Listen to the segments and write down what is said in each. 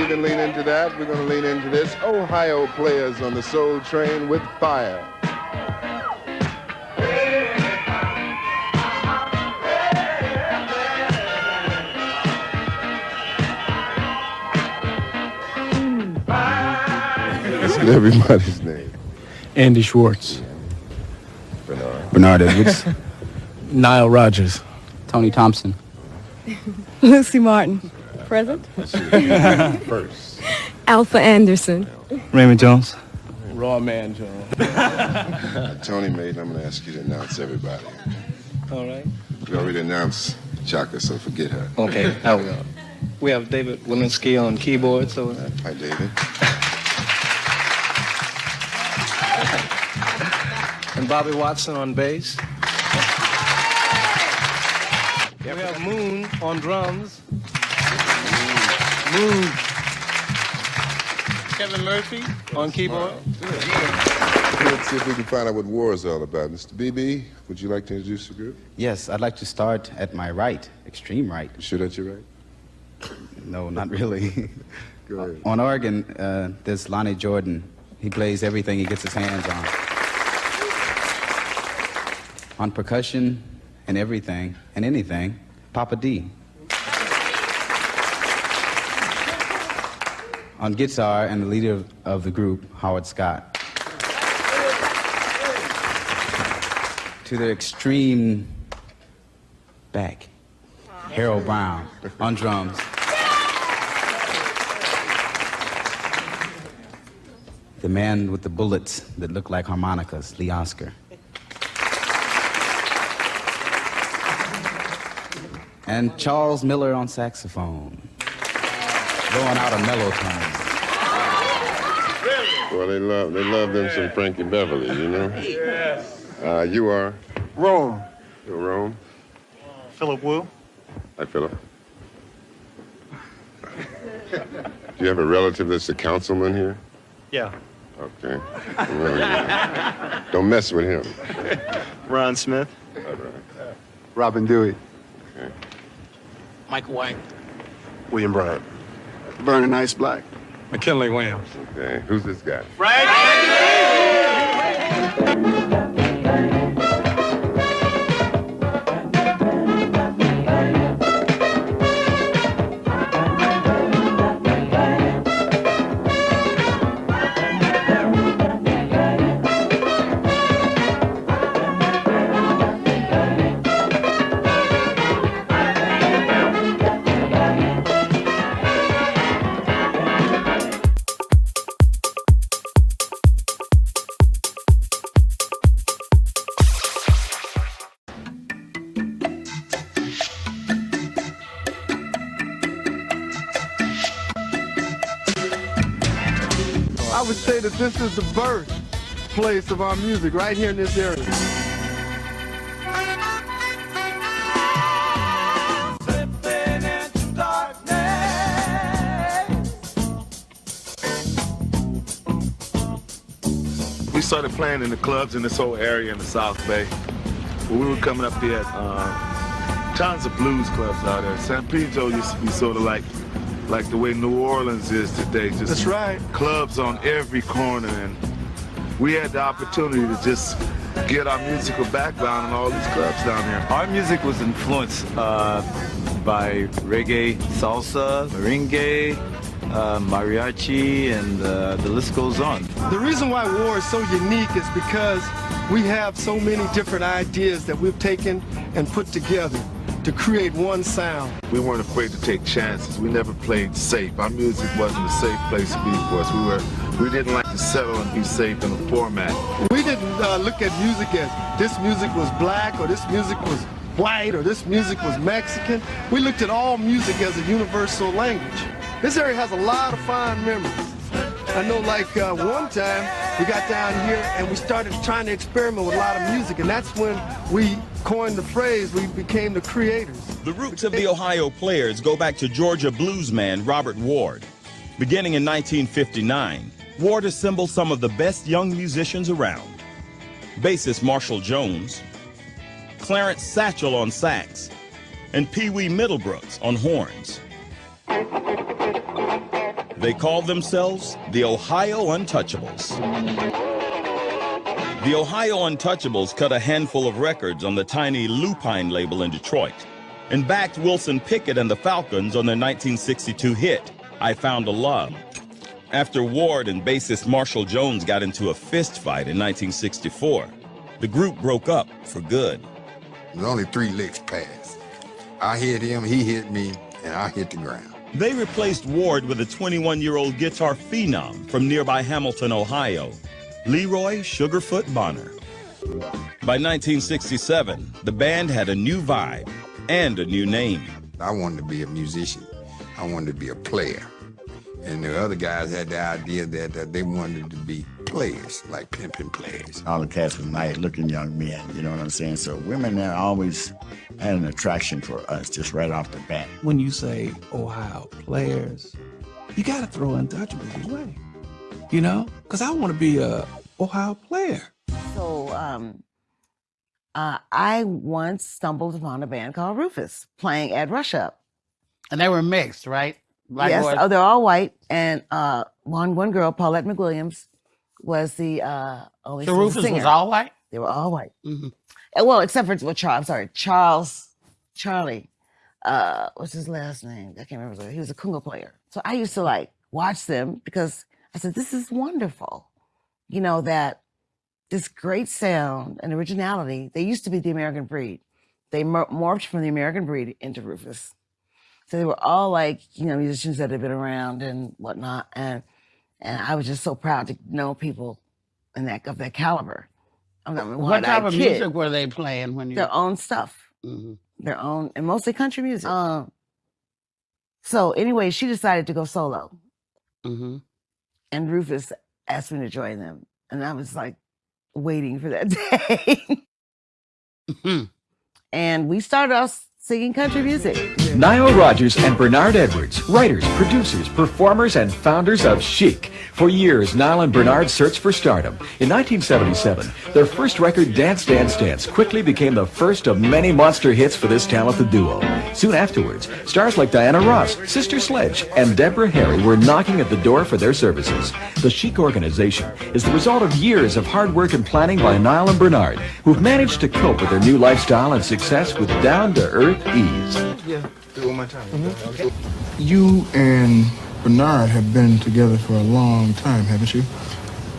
Lean into that. We're going to lean into this. Ohio players on the Soul Train with Fire. Listen, everybody's name. Andy Schwartz. Bernard Edwards. Nile Rodgers. Tony Thompson. Lucy Martin. Present. First. Alpha Anderson. Raymond Jones. Raw Man Jones. Tony made, I'm going to ask you to announce everybody. All right. We already announced Chaka, so forget her. Okay, we have David Walensky on keyboard. So. Hi, David. And Bobby Watson on bass. We have Moon on drums. Moon. Kevin Murphy on keyboard. Wow. Let's see if we can find out what war is all about. Mr. BB, would you like to introduce the group? Yes, I'd like to start at my right, extreme right. You sure that's your right? No, not really. Go ahead. On organ, there's Lonnie Jordan. He plays everything he gets his hands on. On percussion and everything and anything, Papa D. On guitar and the leader of the group, Howard Scott. To the extreme back, Harold Brown on drums. The man with the bullets that look like harmonicas, Lee Oscar. And Charles Miller on saxophone, going out a mellow tone. Well, they love them some Frankie Beverly, you know? Yes. You are? Rome. You're Rome? Philip Wu. Hi, Philip. Do you have a relative that's a councilman here? Yeah. Okay. Don't mess with him. Ron Smith. All right. Robin Dewey. Okay. Michael White. William Bryant. Vernon Ice Black. McKinley Williams. Okay. Who's this guy? I would say that this is the birthplace of our music, right here in this area. We started playing in the clubs in this whole area in the South Bay. When we were coming up here, tons of blues clubs out there. San Pedro used to be sort of like the way New Orleans is today. Just That's right. Clubs on every corner, and we had the opportunity to just get our musical background in all these clubs down here. Our music was influenced by reggae, salsa, merengue, mariachi, and the list goes on. The reason why war is so unique is because we have so many different ideas that we've taken and put together to create one sound. We weren't afraid to take chances. We never played safe. Our music wasn't a safe place to be for us. We didn't like to settle and be safe in a format. We didn't look at music as this music was black or this music was white or this music was Mexican. We looked at all music as a universal language. This area has a lot of fond memories. I know like one time we got down here and we started trying to experiment with a lot of music, and that's when we coined the phrase, we became the creators. The roots of the Ohio Players go back to Georgia bluesman Robert Ward. Beginning in 1959, Ward assembled some of the best young musicians around. Bassist Marshall Jones, Clarence Satchel on sax, and Pee Wee Middlebrooks on horns. They called themselves the Ohio Untouchables. The Ohio Untouchables cut a handful of records on the tiny Lupine label in Detroit and backed Wilson Pickett and the Falcons on their 1962 hit, I Found a Love. After Ward and bassist Marshall Jones got into a fist fight in 1964, the group broke up for good. There's only 3 licks passed. I hit him, he hit me, and I hit the ground. They replaced Ward with a 21-year-old guitar phenom from nearby Hamilton, Ohio, Leroy Sugarfoot Bonner. By 1967, the band had a new vibe and a new name. I wanted to be a musician. I wanted to be a player. And the other guys had the idea that they wanted to be players, like pimping players. All the cats were nice-looking young men, you know what I'm saying? So women there always had an attraction for us, just right off the bat. When you say Ohio Players, you got to throw Untouchables away, you know? Because I want to be a Ohio player. So I once stumbled upon a band called RUFUS playing at Rush Up. And they were mixed, right? Black yes, boys. oh, they're all white. And one girl, Paulette McWilliams, was the only So RUFUS singer. was all white? They were all white. Mm-hmm. Well, except for Charlie, what's his last name? I can't remember. He was a conga player. So I used to like watch them because I said, this is wonderful. You know, that this great sound and originality, they used to be the American breed. They morphed from the American breed into RUFUS. So they were all like, you know, musicians that had been around and whatnot. And I was just so proud to know people of that caliber. I mean, What type of music were they playing when you? Their own stuff. Mm-hmm. Their own, and mostly country music. So anyway, she decided to go solo. Mm-hmm. And RUFUS asked me to join them. And I was like waiting for that day. Mm-hmm. And we started off singing country music. Nile Rodgers and Bernard Edwards, writers, producers, performers, and founders of CHIC. For years, Nile and Bernard searched for stardom. In 1977, their first record, Dance, Dance, Dance, quickly became the first of many monster hits for this talented duo. Soon afterwards, stars like Diana Ross, Sister Sledge, and Deborah Harry were knocking at the door for their services. The CHIC organization is the result of years of hard work and planning by Nile and Bernard, who've managed to cope with their new lifestyle and success with down-to-earth ease. Yeah, do it one more time. Mm-hmm. Okay. You and Bernard have been together for a long time, haven't you?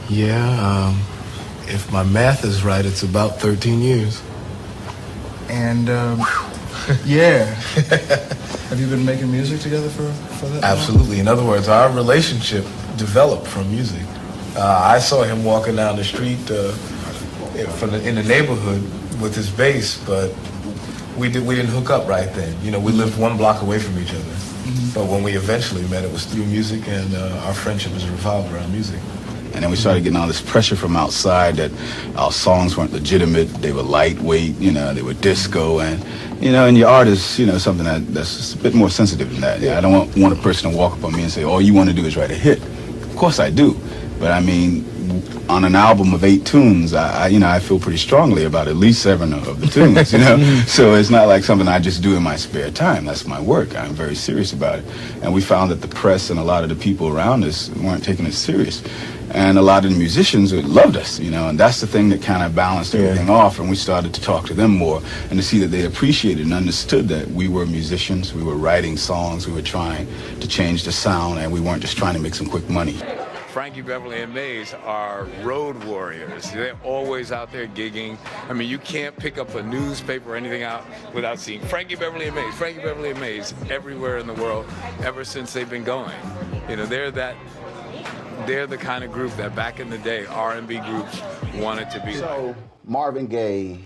Yeah, if my math is right, it's about 13 years. And, yeah. Have you been making music together for that? Absolutely. long? In other words, our relationship developed from music. I saw him walking down the street in the neighborhood with his bass, but we didn't hook up right then. You know, we lived one block away from each other. Mm-hmm. But when we eventually met, it was through music, and our friendship was revolved around music. And then we started getting all this pressure from outside that our songs weren't legitimate, they were lightweight, you know, they were disco, and, you know, and your art is, you know, something that's just a bit more sensitive than that. Yeah, I don't want a person to walk up on me and say, all you want to do is write a hit. Of course I do, but I mean, on an album of 8 tunes, I feel pretty strongly about at least 7 of the tunes, you know? So it's not like something I just do in my spare time. That's my work. I'm very serious about it. And we found that the press and a lot of the people around us weren't taking it serious. And a lot of the musicians loved us, you know, and that's the thing that kind of balanced everything off. And we started to talk to them more and to see that they appreciated and understood that we were musicians, we were writing songs, we were trying to change the sound, and we weren't just trying to make some quick money. Frankie Beverly and Maze are road warriors. They're always out there gigging. I mean, you can't pick up a newspaper or anything out without seeing Frankie Beverly and Maze, Frankie Beverly and Maze everywhere in the world ever since they've been going. You know, they're that they're the kind of group that back in the day, R&B groups wanted to be like. So Marvin Gaye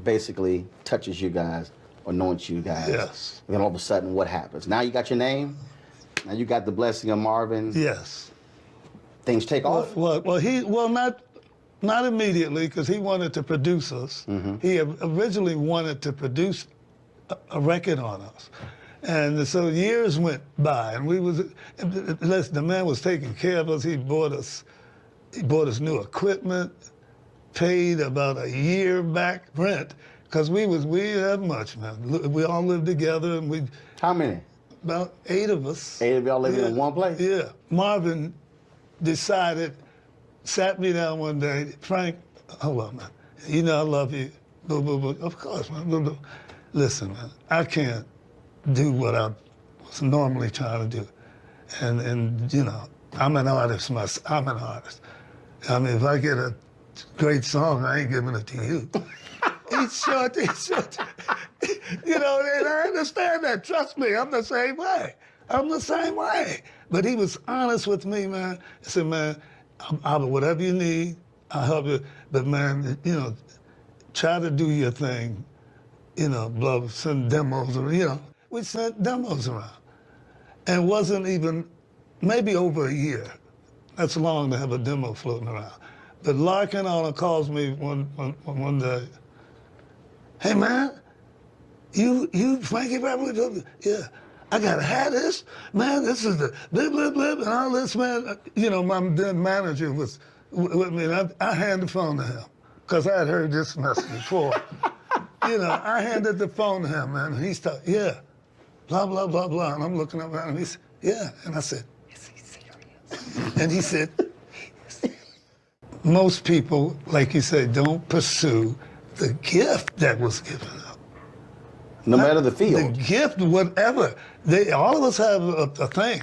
basically touches you guys, anoints you guys. Yes. And then all of a sudden, what happens? Now you got your name. Now you got the blessing of Marvin. Yes. Things take off. Well, not immediately, because he wanted to produce us. He originally wanted to produce a record on us. And so years went by, and the man was taking care of us. He bought us new equipment, paid about a year back rent, because we didn't have much, man. We all lived together, and How many? About 8 of us. 8 of y'all living in one place? Yeah. Marvin sat me down one day, Frank, hold on, man. You know I love you. Boo, boo, boo. Of course, man. Boo, boo. Listen, man, I can't do what I was normally trying to do. And you know, I'm an artist myself. I'm an artist. I mean, if I get a great song, I ain't giving it to you. It's short. You know, and I understand that. Trust me, I'm the same way. But he was honest with me, man. He said, man, I'll whatever you need, I'll help you. But man, you know, try to do your thing. You know, send demos, you know. We sent demos around. And it wasn't even, maybe over a year. That's long to have a demo floating around. But Larkin calls me one day. Hey, man, you Frankie Beverly? Yeah. I gotta have this. Man, this is the blip, blip, blip, and all this, man. You know, my then manager was with me, and I handed the phone to him, because I had heard this message before. You know, I handed the phone to him, man, and he's talking, yeah, blah, blah, blah, blah. And I'm looking up at him, he said, yeah. And I said, is he serious? And he said, most people, like you say, don't pursue the gift that was given up. No matter the field. The gift, whatever. All of us have a thing.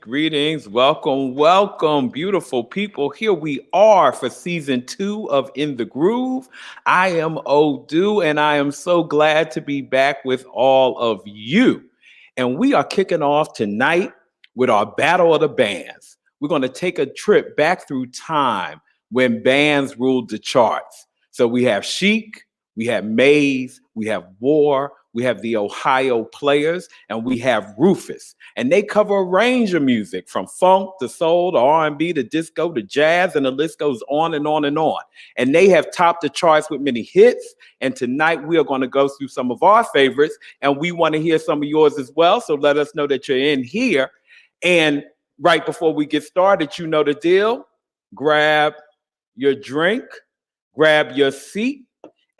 Greetings, welcome, beautiful people. Here we are for season 2 of In the Groove. I am Odu, and I am so glad to be back with all of you. And we are kicking off tonight with our Battle of the Bands. We're going to take a trip back through time when bands ruled the charts. So we have CHIC, we have Maze, we have War, we have the Ohio Players, and we have RUFUS. And they cover a range of music from funk to soul to R&B to disco to jazz, and the list goes on and on and on. And they have topped the charts with many hits. And tonight we are going to go through some of our favorites, and we want to hear some of yours as well. So let us know that you're in here. And right before we get started, you know the deal. Grab your drink, grab your seat,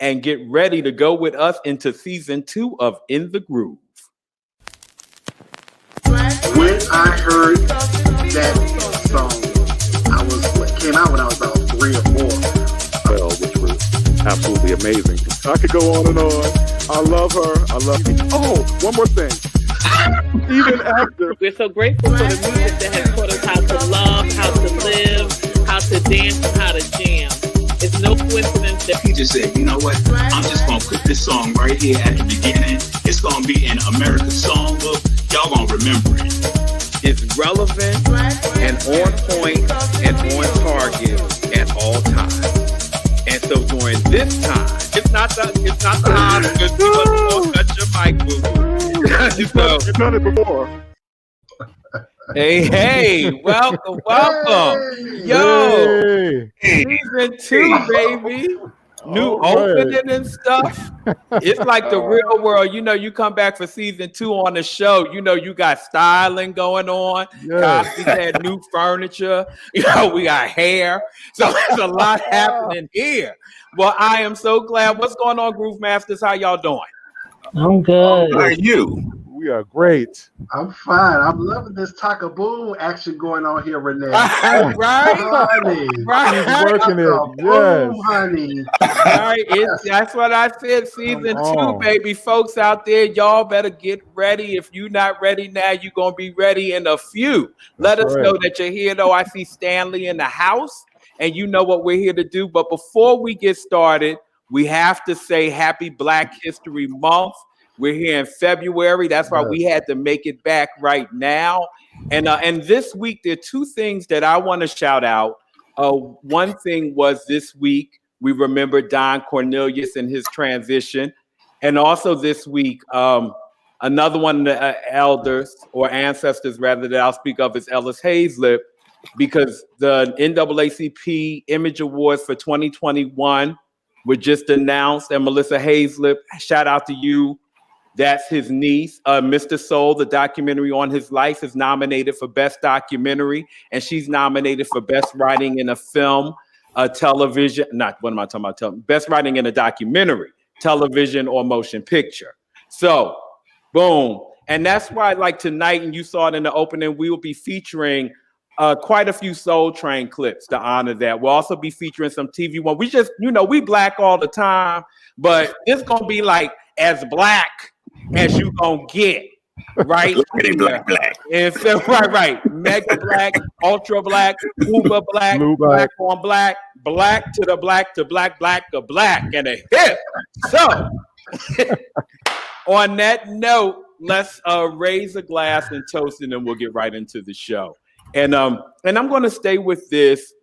and get ready to go with us into season 2 of In the Groove. When I heard that song, it came out when I was about 3 or 4. Well, which was absolutely amazing. I could go on and on. I love her. I love you. Oh, one more thing. Even after. We're so grateful for the music that has taught us how to love, how to live, how to dance, and how to jam. It's no coincidence that he just said, you know what, I'm just going to put this song right here at the beginning. It's going to be in America's Songbook. Y'all going to remember it. It's relevant and on point and on target at all times. And so during this time, it's not the time because you must touch your mic, boo-boo. You've done it before. Hey, welcome. Yo, season 2, baby. new All right. opening and stuff. It's like the real world. You know, you come back for season 2 on the show, you know, you got styling going on. Yes. Cosby's had new furniture. You know, we got hair. So there's a lot happening here. Well, I am so glad. What's going on, Groovemasters? How y'all doing? I'm good. How are you? We are great. I'm fine. I'm loving this Taka Boom action going on here, Renee. Right? Honey. Right. He's working it. Taka Yes. Boom, honey. Right, that's what I said. Season 2, baby. Folks out there, y'all better get ready. If you're not ready now, you're gonna be ready in a few. Let us know that you're here, though. I see Stanley in the house, and you know what we're here to do. But before we get started, we have to say Happy Black History Month. We're here in February. That's why we had to make it back right now. And this week, there are 2 things that I want to shout out. One thing was this week, we remember Don Cornelius and his transition. And also this week, another one of the elders or ancestors, rather, that I'll speak of is Ellis Hazlett, because the NAACP Image Awards for 2021 were just announced. And Melissa Hazlett, shout out to you. That's his niece. Mr. Soul, the documentary on his life, is nominated for Best Documentary, and she's nominated for Best Writing in a Film, Television. Best Writing in a Documentary, Television, or Motion Picture. So, boom. And that's why, like tonight, and you saw it in the opening, we will be featuring quite a few Soul Train clips to honor that. We'll also be featuring some TV one. We just, you know, we black all the time, but it's gonna be like as black as you gonna get, right? Black. And so, right. Mega black, ultra black, uber black, black on black, black to the black to black, black to black, and a hip. So, on that note, let's raise a glass and toast, and then we'll get right into the show. And I'm gonna stay with this.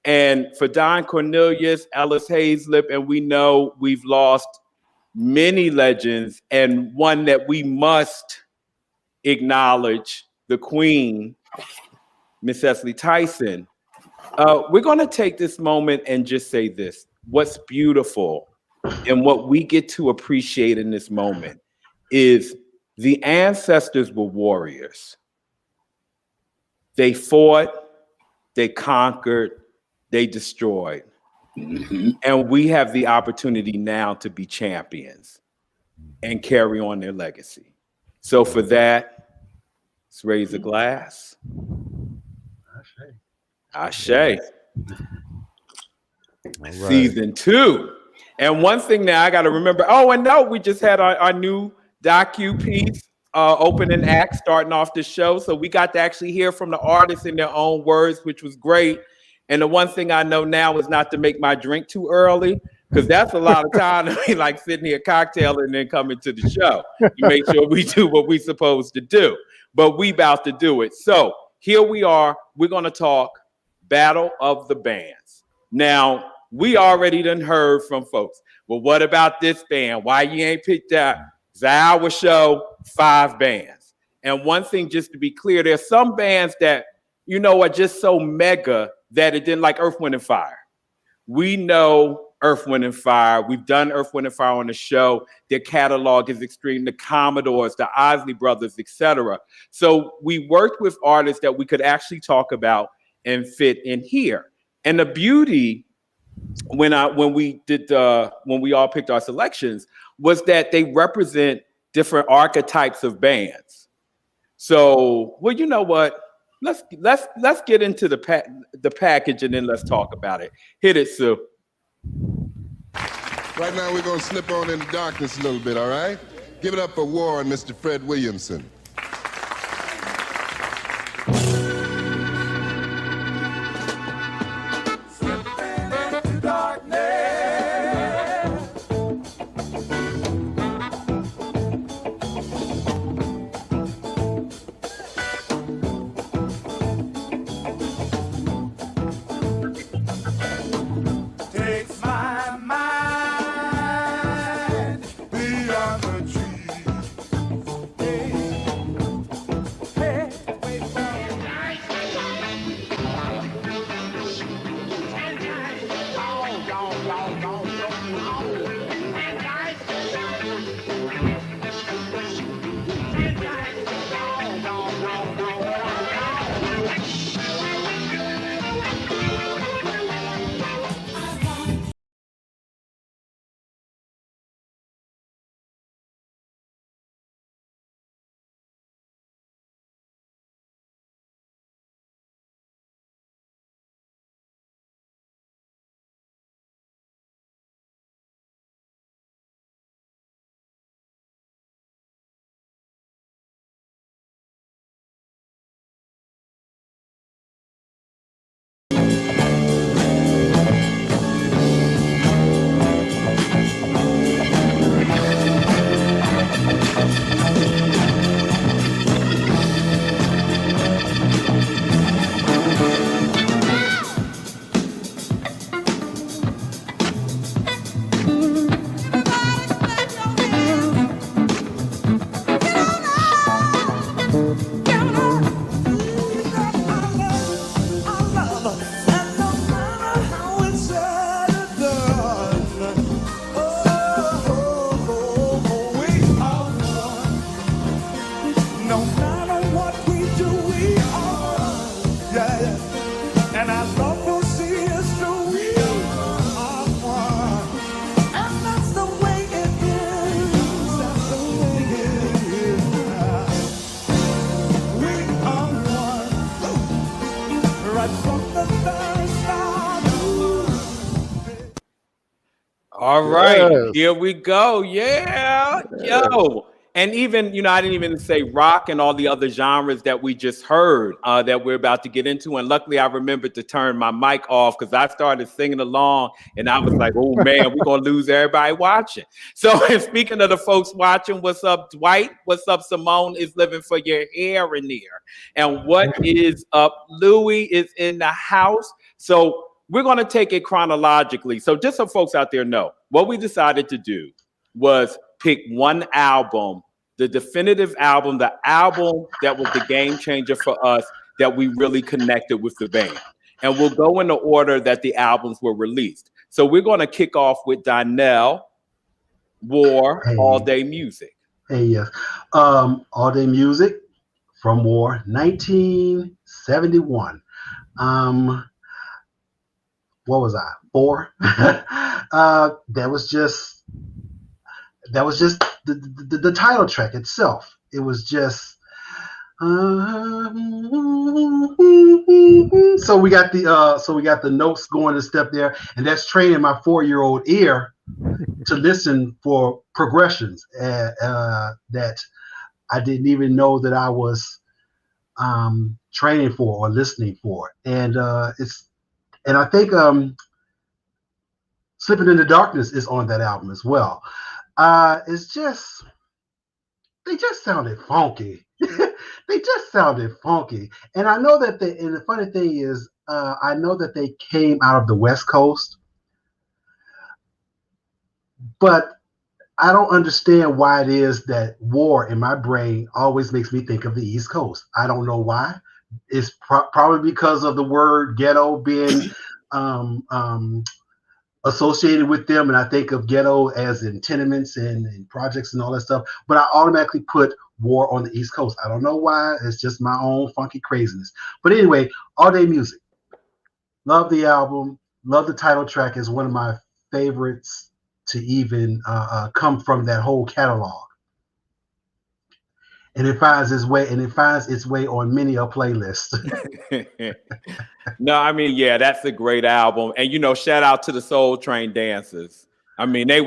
And for Don Cornelius, Ellis Hazlett, and we know we've lost many legends, and one that we must acknowledge, the Queen, Miss Cicely Tyson. We're going to take this moment and just say this. What's beautiful and what we get to appreciate in this moment is the ancestors were warriors. They fought, they conquered, they destroyed. And we have the opportunity now to be champions and carry on their legacy. So for that, let's raise a glass. Ashe. Right. Season 2. And one thing now I got to remember, we just had our new docu piece, opening act, starting off the show. So we got to actually hear from the artists in their own words, which was great. And the one thing I know now is not to make my drink too early, because that's a lot of time to be like sitting here cocktailing and then coming to the show. You make sure we do what we're supposed to do. But we about to do it. So here we are. We're going to talk Battle of the Bands. Now, we already done heard from folks. Well, what about this band? Why you ain't picked that? It's an hour show, 5 bands. And one thing, just to be clear, there's some bands that, you know, are just so mega that it didn't, like Earth, Wind, and Fire. We know Earth, Wind, and Fire. We've done Earth, Wind, and Fire on the show. Their catalog is extreme. The Commodores, the Isley Brothers, etc. So we worked with artists that we could actually talk about and fit in here. And the beauty when we all picked our selections was that they represent different archetypes of bands. So, well, you know what? Let's get into the package and then let's talk about it. Hit it, Sue. Right now, we're going to slip on into darkness a little bit, all right? Give it up for Warren, Mr. Fred Williamson. All right, Yes. here we go. Yeah, yo. And even, I didn't even say rock and all the other genres that we just heard that we're about to get into. And luckily, I remembered to turn my mic off because I started singing along and I was like, oh man, we're going to lose everybody watching. So, and speaking of the folks watching, what's up, Dwight? What's up, Simone is living for your hair in there. And what is up, Louie is in the house. So, we're going to take it chronologically. So just so folks out there know, what we decided to do was pick one album, the definitive album, the album that was the game changer for us, that we really connected with the band. And we'll go in the order that the albums were released. So we're going to kick off with Donnell, War, All Day Music. Hey, yes. All Day Music from War, 1971. What was I? 4. That was just the title track itself. It was just so we got the notes going a step there, and that's training my 4-year-old ear to listen for progressions that I didn't even know that I was training for or listening for, and I think Slipping in the Darkness is on that album as well. They just sounded funky. They just sounded funky. And I know that and the funny thing is, I know that they came out of the West Coast, but I don't understand why it is that War in my brain always makes me think of the East Coast. I don't know why. It's probably because of the word ghetto being associated with them, and I think of ghetto as in tenements and projects and all that stuff, but I automatically put War on the East Coast. I don't know why. It's just my own funky craziness. But anyway, All Day Music. Love the album. Love the title track. Is one of my favorites to even come from that whole catalog. And it finds its way on many a playlist. No, I mean, yeah, that's a great album. And shout out to the Soul Train dancers. I mean, they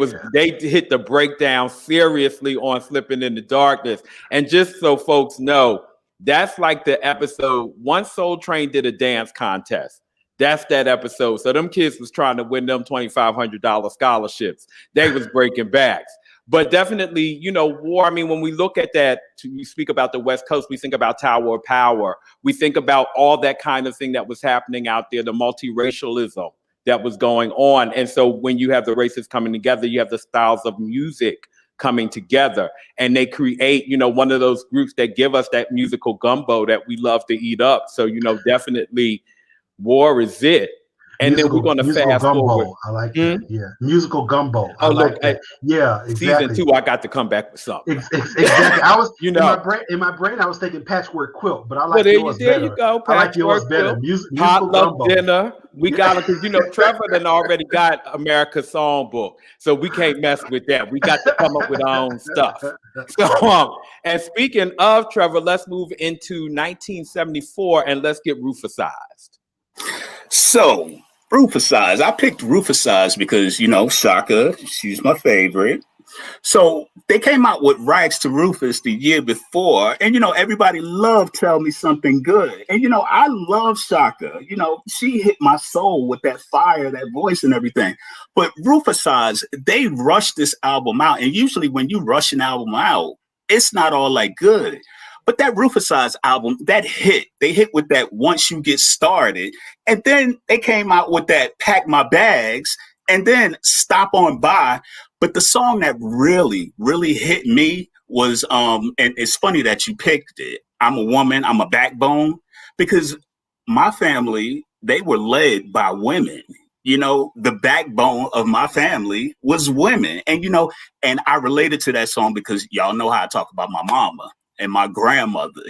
hit the breakdown seriously on Slipping in the Darkness. And just so folks know, that's like the episode. Once Soul Train did a dance contest, that's that episode. So them kids was trying to win them $2,500 scholarships. They was breaking backs. But definitely, War, I mean, when we look at that, we speak about the West Coast, we think about Tower of Power. We think about all that kind of thing that was happening out there, the multiracialism that was going on. And so when you have the races coming together, you have the styles of music coming together, and they create, one of those groups that give us that musical gumbo that we love to eat up. So, definitely War is it. And musical, then we're going to fast gumbo. forward. I like that. Yeah, musical gumbo. Oh, like that. Yeah, exactly. Season 2, I got to come back with something. Exactly. I was, in my brain, I was thinking patchwork quilt, but I like yours better. There you go. I like yours better. Musical Potluck gumbo. dinner. We got it because Trevor then already got America's Songbook, so we can't mess with that. We got to come up with our own stuff. So, and speaking of Trevor, let's move into 1974 and let's get Rufusized. So, Rufusized. I picked Rufusized because, Shaka, she's my favorite. So they came out with Rags to Rufus the year before. And, everybody loved Tell Me Something Good. And, I love Shaka. She hit my soul with that fire, that voice and everything. But Rufusized, they rushed this album out. And usually when you rush an album out, it's not all like good. But that Rufusized album, that hit. They hit with that Once You Get Started. And then they came out with that Pack My Bags and then Stop On By. But the song that really, really hit me was, and it's funny that you picked it, I'm a woman, I'm a backbone, because my family, they were led by women. The backbone of my family was women. And I related to that song because y'all know how I talk about my mama and my grandmother,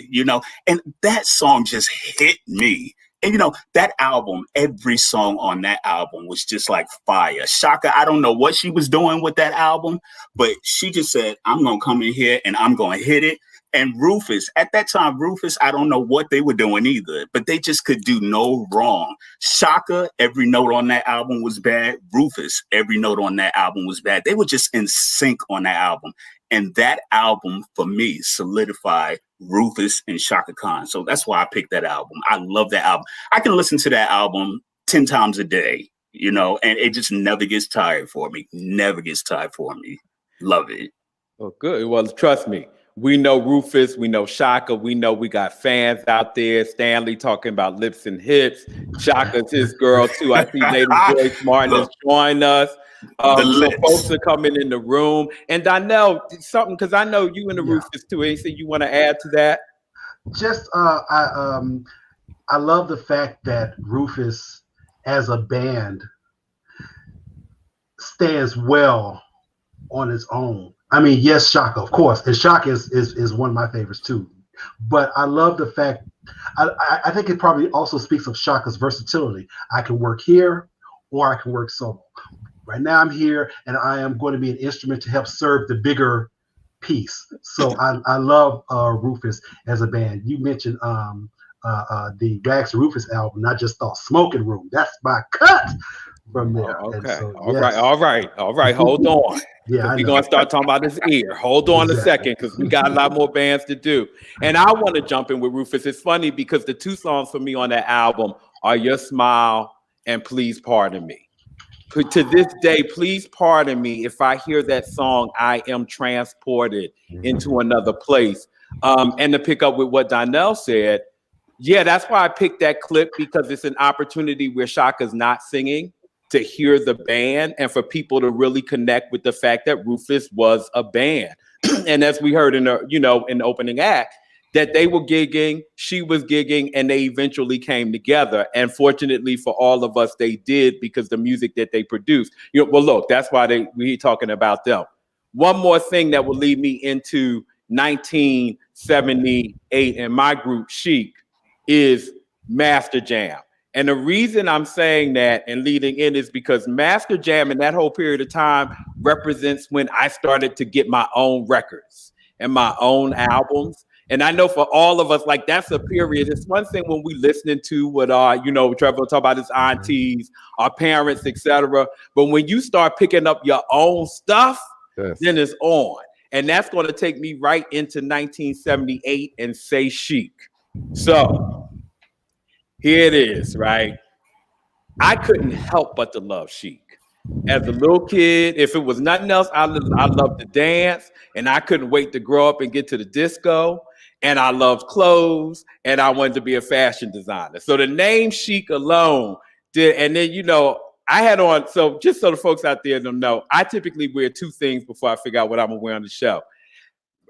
and that song just hit me. And that album, every song on that album was just like fire. Shaka, I don't know what she was doing with that album, but she just said, I'm going to come in here and I'm going to hit it. And Rufus, at that time, I don't know what they were doing either, but they just could do no wrong. Shaka, every note on that album was bad. Rufus, every note on that album was bad. They were just in sync on that album. And that album, for me, solidified Rufus and Shaka Khan. So that's why I picked that album. I love that album. I can listen to that album 10 times a day, and it just never gets tired for me. Never gets tired for me. Love it. Well, good. Well, trust me. We know Rufus, we know Shaka, we know we got fans out there. Stanley talking about lips and hips. Shaka's his girl too. I see Lady Joyce Martin has joined us. So folks are coming in the room. And Donnell, something, because I know you and the Rufus too. Anything you want to add to that? Just I love the fact that Rufus as a band stands well on its own. I mean, yes, Shaka, of course, and Shaka is one of my favorites too. But I love the fact. I think it probably also speaks of Shaka's versatility. I can work here, or I can work solo. Right now, I'm here, and I am going to be an instrument to help serve the bigger piece. So I love Rufus as a band. You mentioned the Rags to Rufus album, and I just thought Smoking Room. That's my cut from there. Okay. So, All right. Hold on. Yeah, We're going to start talking about his ear. Hold on a second, because we got a lot more bands to do. And I want to jump in with Rufus. It's funny because the two songs for me on that album are Your Smile and Please Pardon Me. To this day, please pardon me if I hear that song, I am transported into another place. And to pick up with what Donnell said, yeah, that's why I picked that clip, because it's an opportunity where Shaka's not singing, to hear the band and for people to really connect with the fact that Rufus was a band. And as we heard in the opening act, that they were gigging, she was gigging, and they eventually came together. And fortunately for all of us, they did, because the music that they produced. Well, look, that's why we're talking about them. One more thing that will lead me into 1978 and my group CHIC is Master Jam. And the reason I'm saying that and leading in is because Master Jam in that whole period of time represents when I started to get my own records and my own albums. And I know for all of us, like, that's a period. It's one thing when we listening to what Trevor will talk about his aunties, our parents, etc. But when you start picking up your own stuff, then it's on. And that's going to take me right into 1978 and say CHIC. So here it is, right? I couldn't help but to love CHIC. As a little kid, if it was nothing else, I loved to dance, and I couldn't wait to grow up and get to the disco. And I loved clothes, and I wanted to be a fashion designer. So the name CHIC alone did, and then I had on, so just so the folks out there don't know, I typically wear two things before I figure out what I'm gonna wear on the show.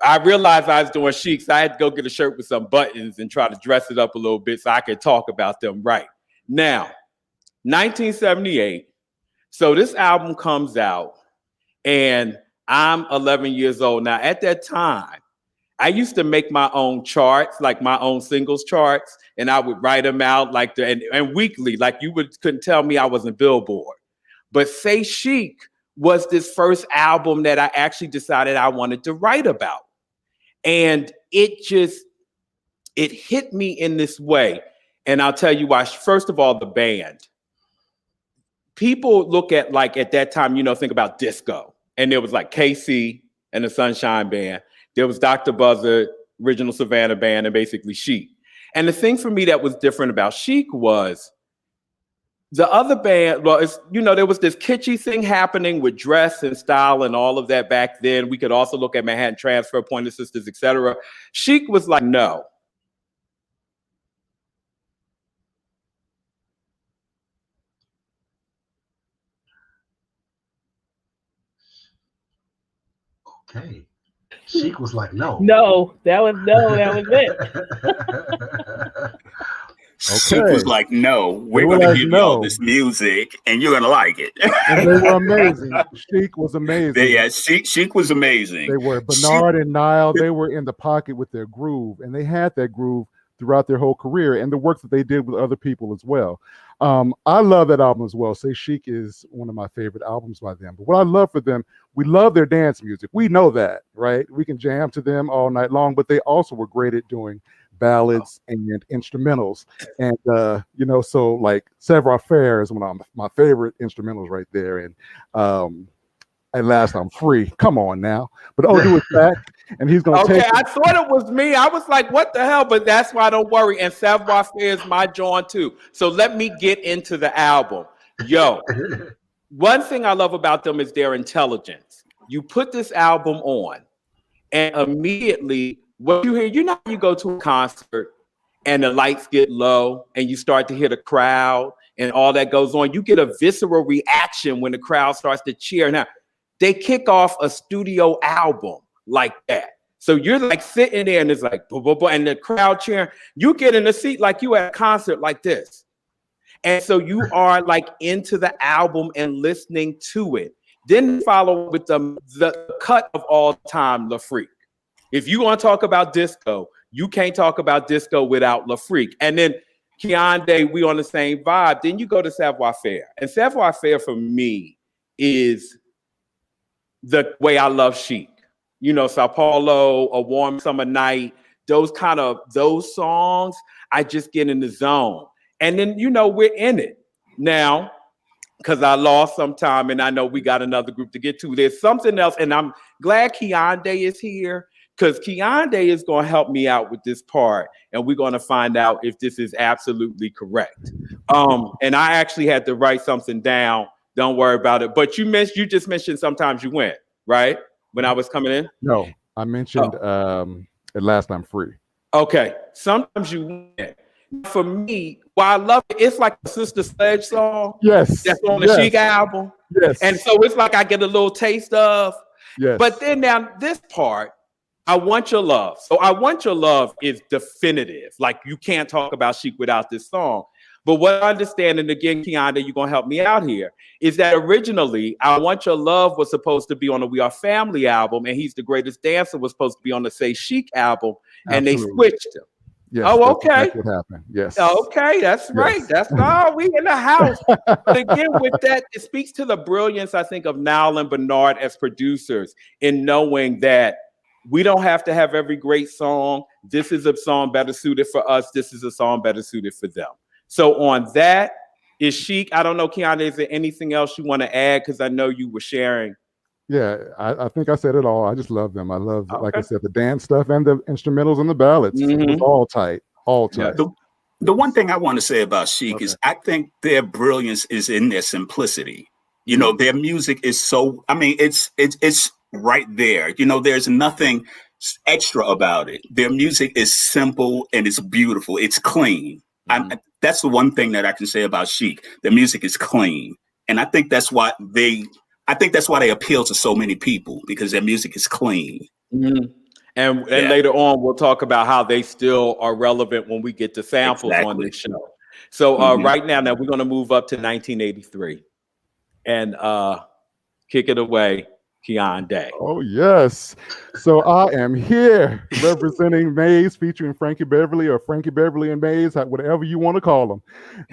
I realized I was doing CHIC, so I had to go get a shirt with some buttons and try to dress it up a little bit so I could talk about them right. Now, 1978, so this album comes out, and I'm 11 years old. Now, at that time, I used to make my own charts, like my own singles charts, and I would write them out and weekly, like couldn't tell me I wasn't Billboard. But Say CHIC was this first album that I actually decided I wanted to write about. And it hit me in this way. And I'll tell you why. First of all, the band. People look at, like, at that time, think about disco. And there was like KC and the Sunshine Band. There was Dr. Buzzard, Original Savannah Band, and basically CHIC. And the thing for me that was different about CHIC was the other band, there was this kitschy thing happening with dress and style and all of that back then. We could also look at Manhattan Transfer, Pointer Sisters, etc. CHIC was like, no. Okay. Chic was like, no. That was it. Chic was like, no, we're were going to like, give you all no. this music and you're going to like it. And they were amazing. Chic was amazing. Yeah, Chic was amazing. They were. Bernard and Nile, they were in the pocket with their groove, and they had that groove throughout their whole career and the work that they did with other people as well. I love that album as well. Say Chic is one of my favorite albums by them. But what I love for them, we love their dance music. We know that, right? We can jam to them all night long, but they also were great at doing ballads and instrumentals. And, so like Savoir Faire is one of my favorite instrumentals right there. And at last I'm free. Come on now. But Odu is back and he's going to take I thought it was me. I was like, what the hell? But that's why, don't worry. And Savoir Faire is my joint too. So let me get into the album. Yo, one thing I love about them is their intelligence. You put this album on and immediately what you hear, you go to a concert and the lights get low and you start to hear the crowd and all that goes on. You get a visceral reaction when the crowd starts to cheer. Now, they kick off a studio album like that. So you're like sitting there and it's like, blah, blah, blah, and the crowd cheering. You get in a seat like you at a concert like this. And so you are like into the album and listening to it. Then follow with the cut of all time, La Freak. If you want to talk about disco, you can't talk about disco without La Freak. And then Keonde, we on the same vibe. Then you go to Savoir Faire. And Savoir Faire for me is the way I love Chic. Sao Paulo, A Warm Summer Night, those songs, I just get in the zone. And then, we're in it. Now, because I lost some time and I know we got another group to get to. There's something else, and I'm glad Keonde is here because Keonde is going to help me out with this part, and we're going to find out if this is absolutely correct. And I actually had to write something down. Don't worry about it. But you just mentioned sometimes you went, right? When I was coming in? No, I mentioned at last I'm free. Okay. Sometimes you went. For me, while I love it, it's like a Sister Sledge song. Yes. That's on the Chic album. Yes. And so it's like I get a little taste of. Yes. But then now this part, I Want Your Love. So I Want Your Love is definitive. Like you can't talk about Chic without this song. But what I understand, and again, Keonde, you're going to help me out here, is that originally I Want Your Love was supposed to be on the We Are Family album, and He's the Greatest Dancer was supposed to be on the Say Chic album, and Absolutely. they switched them. Yes, oh, okay. That's what happened. Yes. Okay, that's right. That's we in the house. But again, with that, it speaks to the brilliance, I think, of Nile and Bernard as producers in knowing that we don't have to have every great song. This is a song better suited for us. This is a song better suited for them. So on that, is Chic. I don't know, Keonde, is there anything else you want to add? Because I know you were sharing. Yeah, I think I said it all. I just love them. I love, like I said, the dance stuff and the instrumentals and the ballads. It was all tight, all tight. The one thing I want to say about Chic is I think their brilliance is in their simplicity. Their music is so, it's right there. There's nothing extra about it. Their music is simple and it's beautiful. It's clean. That's the one thing that I can say about Chic. The music is clean. And I think that's why they appeal to so many people, because their music is clean. Mm-hmm. And later on, we'll talk about how they still are relevant when we get to samples on this show. So right now we're going to move up to 1983 and kick it away, Keonde. Oh, yes. So I am here representing Maze, featuring Frankie Beverly or Frankie Beverly and Maze, whatever you want to call them.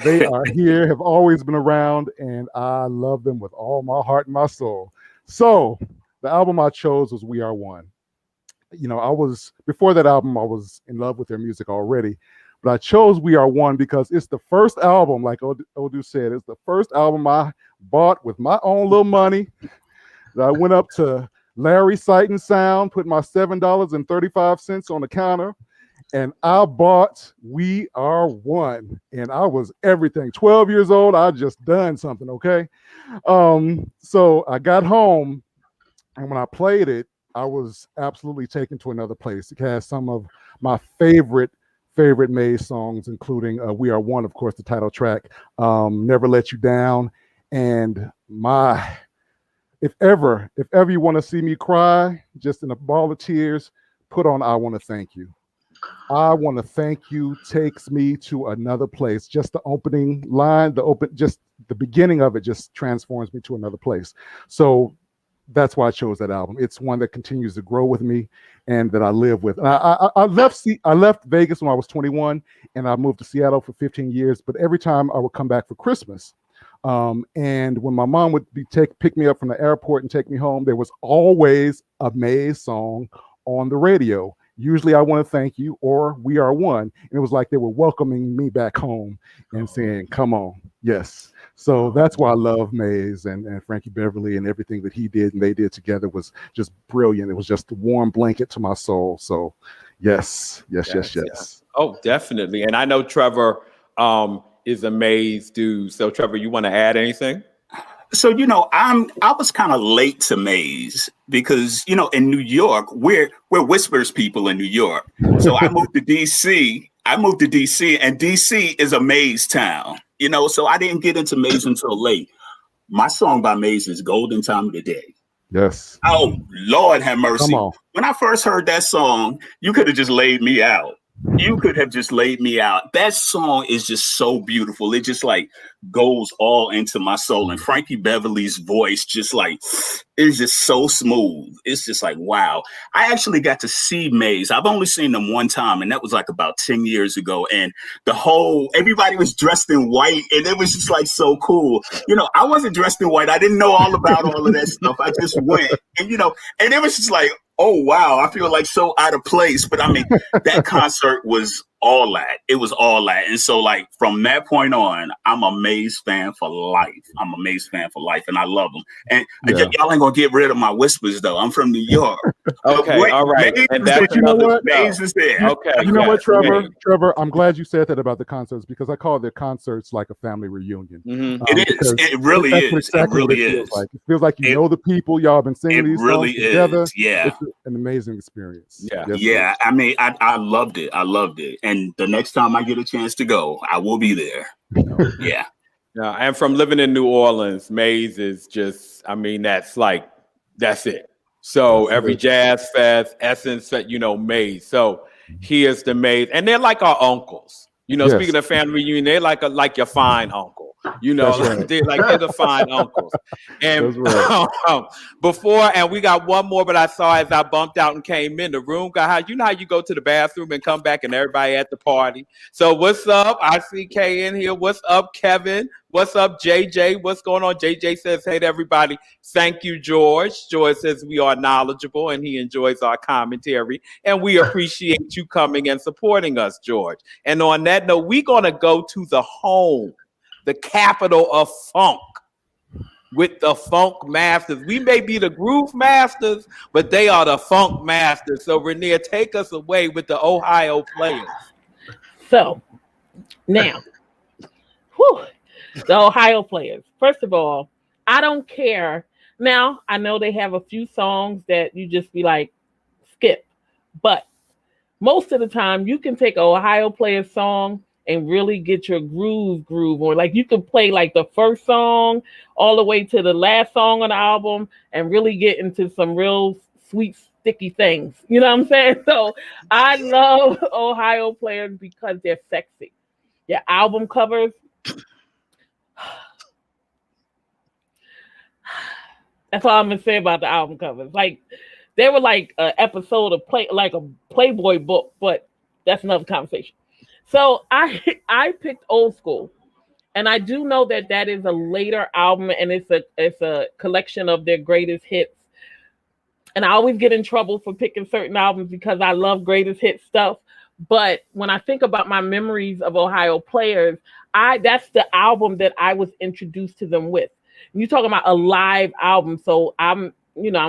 They are here, have always been around, and I love them with all my heart and my soul. So the album I chose was We Are One. Before that album, I was in love with their music already, but I chose We Are One because it's the first album, like Odu said, it's the first album I bought with my own little money. I went up to Larry Sight and Sound, put my $7.35 on the counter, and I bought We Are One. And I was everything. 12 years old, I just done something, okay? So I got home, and when I played it, I was absolutely taken to another place. It has some of my favorite Maze songs, including We Are One, of course, the title track, Never Let You Down, and if ever you want to see me cry, just in a ball of tears, put on "I Want to Thank You." I want to thank you takes me to another place. Just the opening line, just the beginning of it just transforms me to another place. So that's why I chose that album. It's one that continues to grow with me and that I live with. And I left Vegas when I was 21 and I moved to Seattle for 15 years. But every time I would come back for Christmas, and when my mom would pick me up from the airport and take me home, there was always a Maze song on the radio. Usually I Want to Thank You or We Are One. And it was like they were welcoming me back home and saying, come on. Yes. So that's why I love Maze and Frankie Beverly, and everything that he did and they did together was just brilliant. It was just a warm blanket to my soul. So yes. Oh, definitely. And I know Trevor is a Maze dude. So Trevor, you want to add anything? So, I was kind of late to Maze because, in New York, we're Whispers people in New York. So I moved to DC. and DC is a Maze town, so I didn't get into Maze until late. My song by Maze is Golden Time of the Day. Yes. Oh, Lord have mercy. Come on. When I first heard that song, you could have just laid me out. You could have just laid me out. That song is just so beautiful. It just goes all into my soul. And Frankie Beverly's voice is just so smooth. It's just wow. I actually got to see Maze. I've only seen them one time, and that was about 10 years ago. And everybody was dressed in white, and it was just so cool. I wasn't dressed in white. I didn't know all about all of that stuff. I just went, and and it was just oh, wow, I feel so out of place. But I mean, that concert was all that. It was all that. And so from that point on, I'm a Maze fan for life. And I love them. And y'all ain't going to get rid of my Whispers, though. I'm from New York. Okay, all right. And that's Maze is there. Okay. You know what, Trevor? Trevor, I'm glad you said that about the concerts, because I call their concerts like a family reunion. Mm-hmm. It is. It really is. Exactly it really is. It feels like you know the people. Y'all have been singing these songs together. Yeah. It's an amazing experience. Yeah. Yes, Yeah. I mean, I loved it. And the next time I get a chance to go, I will be there. Yeah. Yeah. And from living in New Orleans, Maze is just, that's it. So every jazz fest, Essence Fest, Maze. So here's the Maze. And they're like our uncles. Speaking of family reunion, they're like your fine uncle. Right. They're the fine uncles. And and we got one more, but I saw as I bumped out and came in the room, how you go to the bathroom and come back and everybody at the party. So what's up? I see Kay in here. What's up, Kevin? What's up, JJ? What's going on? JJ says, hey to everybody. Thank you, George. George says we are knowledgeable and he enjoys our commentary. And we appreciate you coming and supporting us, George. And on that note, we're going to go to the home, the capital of funk, with the Funk Masters. We may be the Groove Masters, but they are the Funk Masters. So, Rainier, take us away with the Ohio Players. So, now, the Ohio Players. First of all, I don't care. Now, I know they have a few songs that you just be skip. But most of the time, you can take an Ohio Players song and really get your groove on. You can play the first song all the way to the last song on the album and really get into some real sweet, sticky things. You know what I'm saying? So I love Ohio Players because they're sexy. Their album covers. That's all I'm gonna say about the album covers. They were an episode of a Playboy book, but that's another conversation. So I picked Old School, and I do know that is a later album, and it's a collection of their greatest hits. And I always get in trouble for picking certain albums because I love greatest hit stuff. But when I think about my memories of Ohio Players, that's the album that I was introduced to them with. You're talking about a live album, so I'm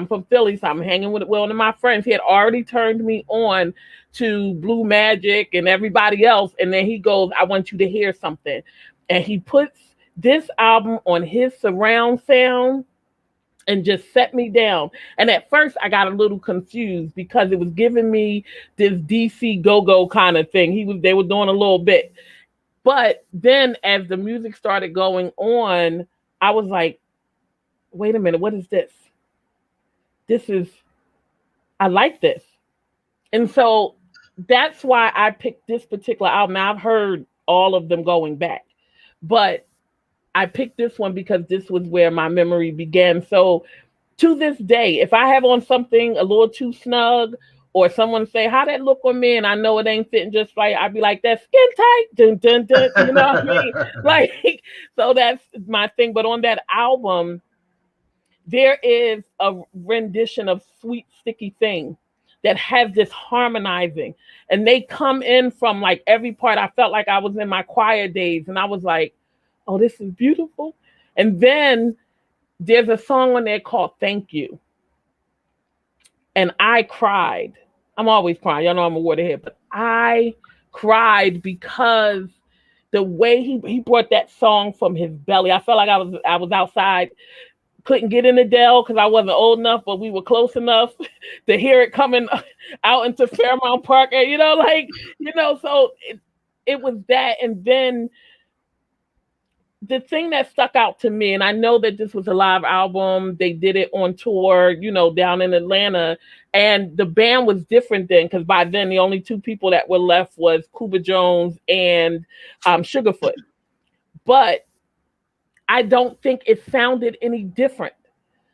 from Philly, so I'm hanging with one of my friends. He had already turned me on to Blue Magic and everybody else. And then he goes, I want you to hear something. And he puts this album on his surround sound and just set me down. And at first I got a little confused because it was giving me this DC go-go kind of thing. They were doing a little bit. But then as the music started going on, I was like, wait a minute, what is this? I like this. And so that's why I picked this particular album. Now, I've heard all of them going back, but I picked this one because this was where my memory began. So to this day, if I have on something a little too snug, or someone say, how that look on me, and I know it ain't fitting just right, I'd be like, that skin tight, dun, dun, dun, you know what I mean? Like, so that's my thing. But on that album, there is a rendition of Sweet Sticky Thing that has this harmonizing, and they come in from like every part. I felt like I was in my choir days, and I was like, oh, this is beautiful. And then there's a song on there called Thank You. And I cried. I'm always crying. Y'all know I'm a waterhead, but I cried because the way he brought that song from his belly. I felt like I was outside, couldn't get in the Dell because I wasn't old enough, but we were close enough to hear it coming out into Fairmount Park. And, so it was that. And then the thing that stuck out to me, and I know that this was a live album, they did it on tour, down in Atlanta, and the band was different then, because by then the only two people that were left was Cuba Jones and Sugarfoot. But I don't think it sounded any different.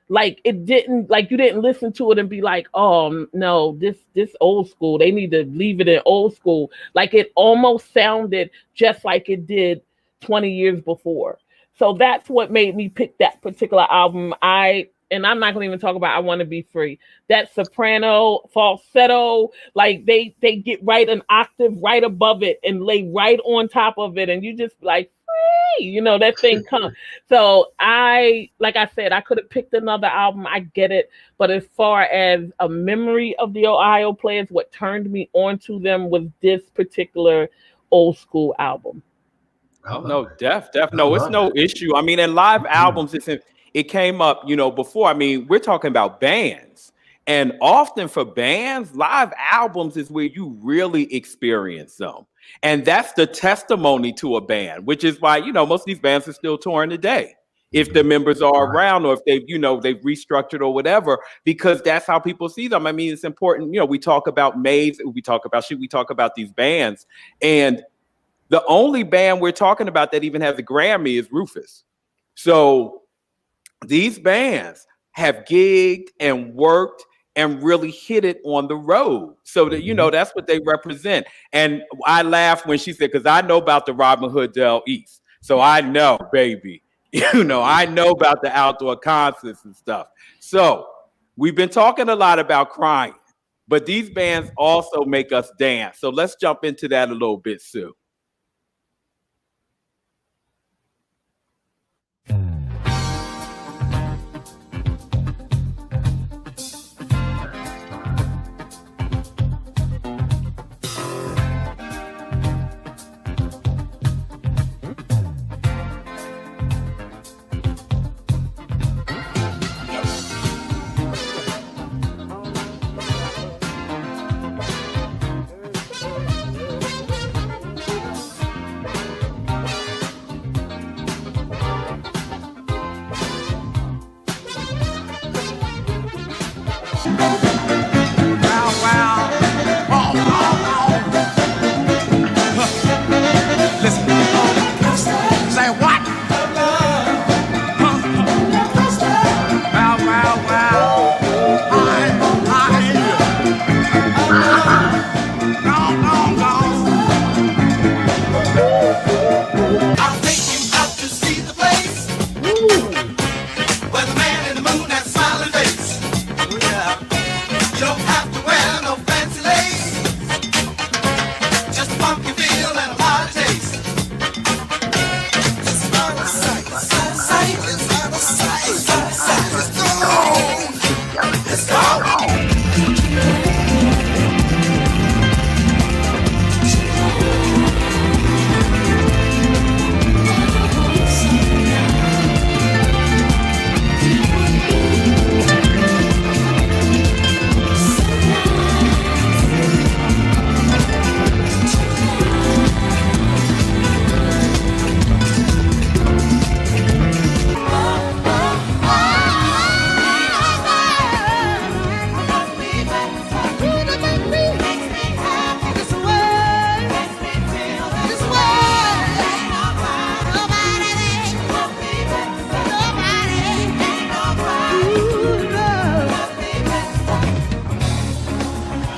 Like it didn't, like you didn't listen to it and be like, oh no, this old school, they need to leave it in old school. Like it almost sounded just like it did 20 years before. So that's what made me pick that particular album. And I'm not gonna even talk about I Want to Be Free. That soprano falsetto, like they get right an octave right above it and lay right on top of it, and you just like free, that thing comes. So like I said, I could have picked another album. I get it, but as far as a memory of the Ohio Players, what turned me onto them was this particular old school album. Oh, no, no, it's no issue. I mean, and live albums, it came up, before. I mean, we're talking about bands, and often for bands, live albums is where you really experience them. And that's the testimony to a band, which is why, most of these bands are still touring today. If the members are around, or if they've restructured or whatever, because that's how people see them. I mean, it's important. We talk about Maze, we talk about CHIC, we talk about these bands, and the only band we're talking about that even has a Grammy is Rufus. So these bands have gigged and worked and really hit it on the road. So that, that's what they represent. And I laughed when she said, because I know about the Robin Hood Del East. So I know, baby, I know about the outdoor concerts and stuff. So we've been talking a lot about crying, but these bands also make us dance. So let's jump into that a little bit, Sue.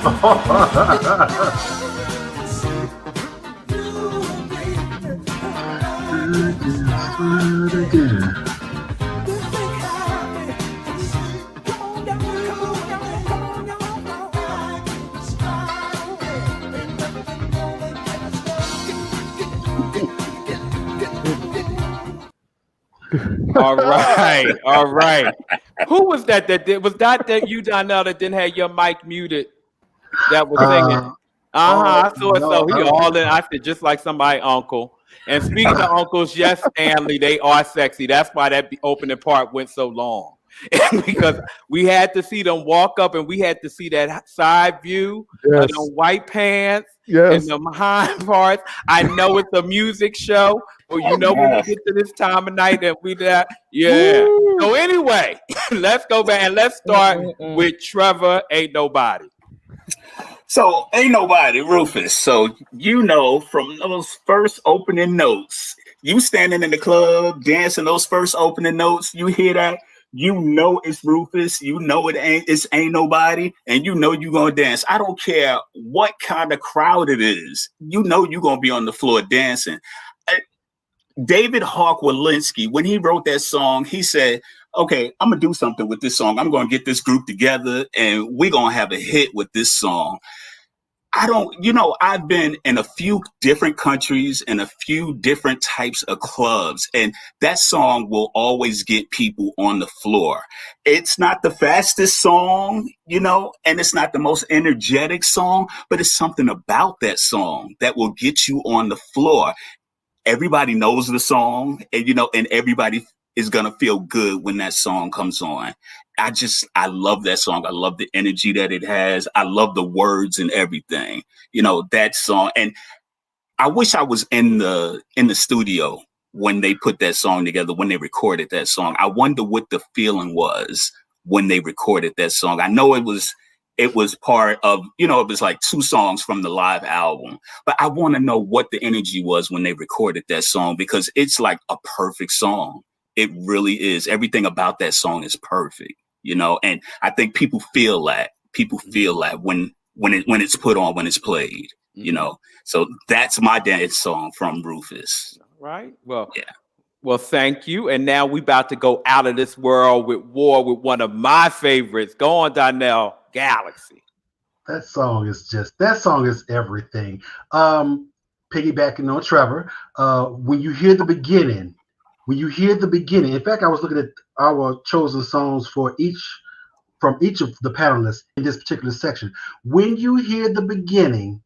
All right, all right. Who was that? Was that you, Donnell, that didn't have your mic muted? That was singing. I saw it. So he all in. I said just like somebody uncle. And speaking of uncles, yes, Stanley, they are sexy. That's why that opening part went so long. Because we had to see them walk up, and we had to see that side view of them white pants and them hind parts. I know it's a music show, but you know when we get to this time of night and we that, So anyway, let's go back and let's start with Trevor Ain't Nobody. So Ain't Nobody, Rufus. So you know from those first opening notes, you standing in the club dancing those first opening notes, you hear that, you know it's Rufus, you know it's Ain't Nobody, and you know you're gonna dance. I don't care what kind of crowd it is, you know you're gonna be on the floor dancing. David Hawk Walensky, when he wrote that song, he said, okay, I'm gonna do something with this song. I'm gonna get this group together and we're gonna have a hit with this song. I've been in a few different countries and a few different types of clubs, and that song will always get people on the floor. It's not the fastest song, and it's not the most energetic song, but it's something about that song that will get you on the floor. Everybody knows the song, and everybody is going to feel good when that song comes on. I love that song. I love the energy that it has. I love the words and everything, that song. And I wish I was in the studio when they put that song together, when they recorded that song. I wonder what the feeling was when they recorded that song. I know it was part of, it was like 2 songs from the live album, but I want to know what the energy was when they recorded that song, because it's like a perfect song. It really is. Everything about that song is perfect, and I think people feel that when it's put on, when it's played, so that's my dance song from Rufus. Right. Well, yeah. Well, thank you. And now we about to go out of this world with war with one of my favorites. Go on, Donnell. Galaxy. That song is everything. Piggybacking on Trevor, when you hear the beginning, in fact, I was looking at our chosen songs from each of the panelists in this particular section. When you hear the beginning,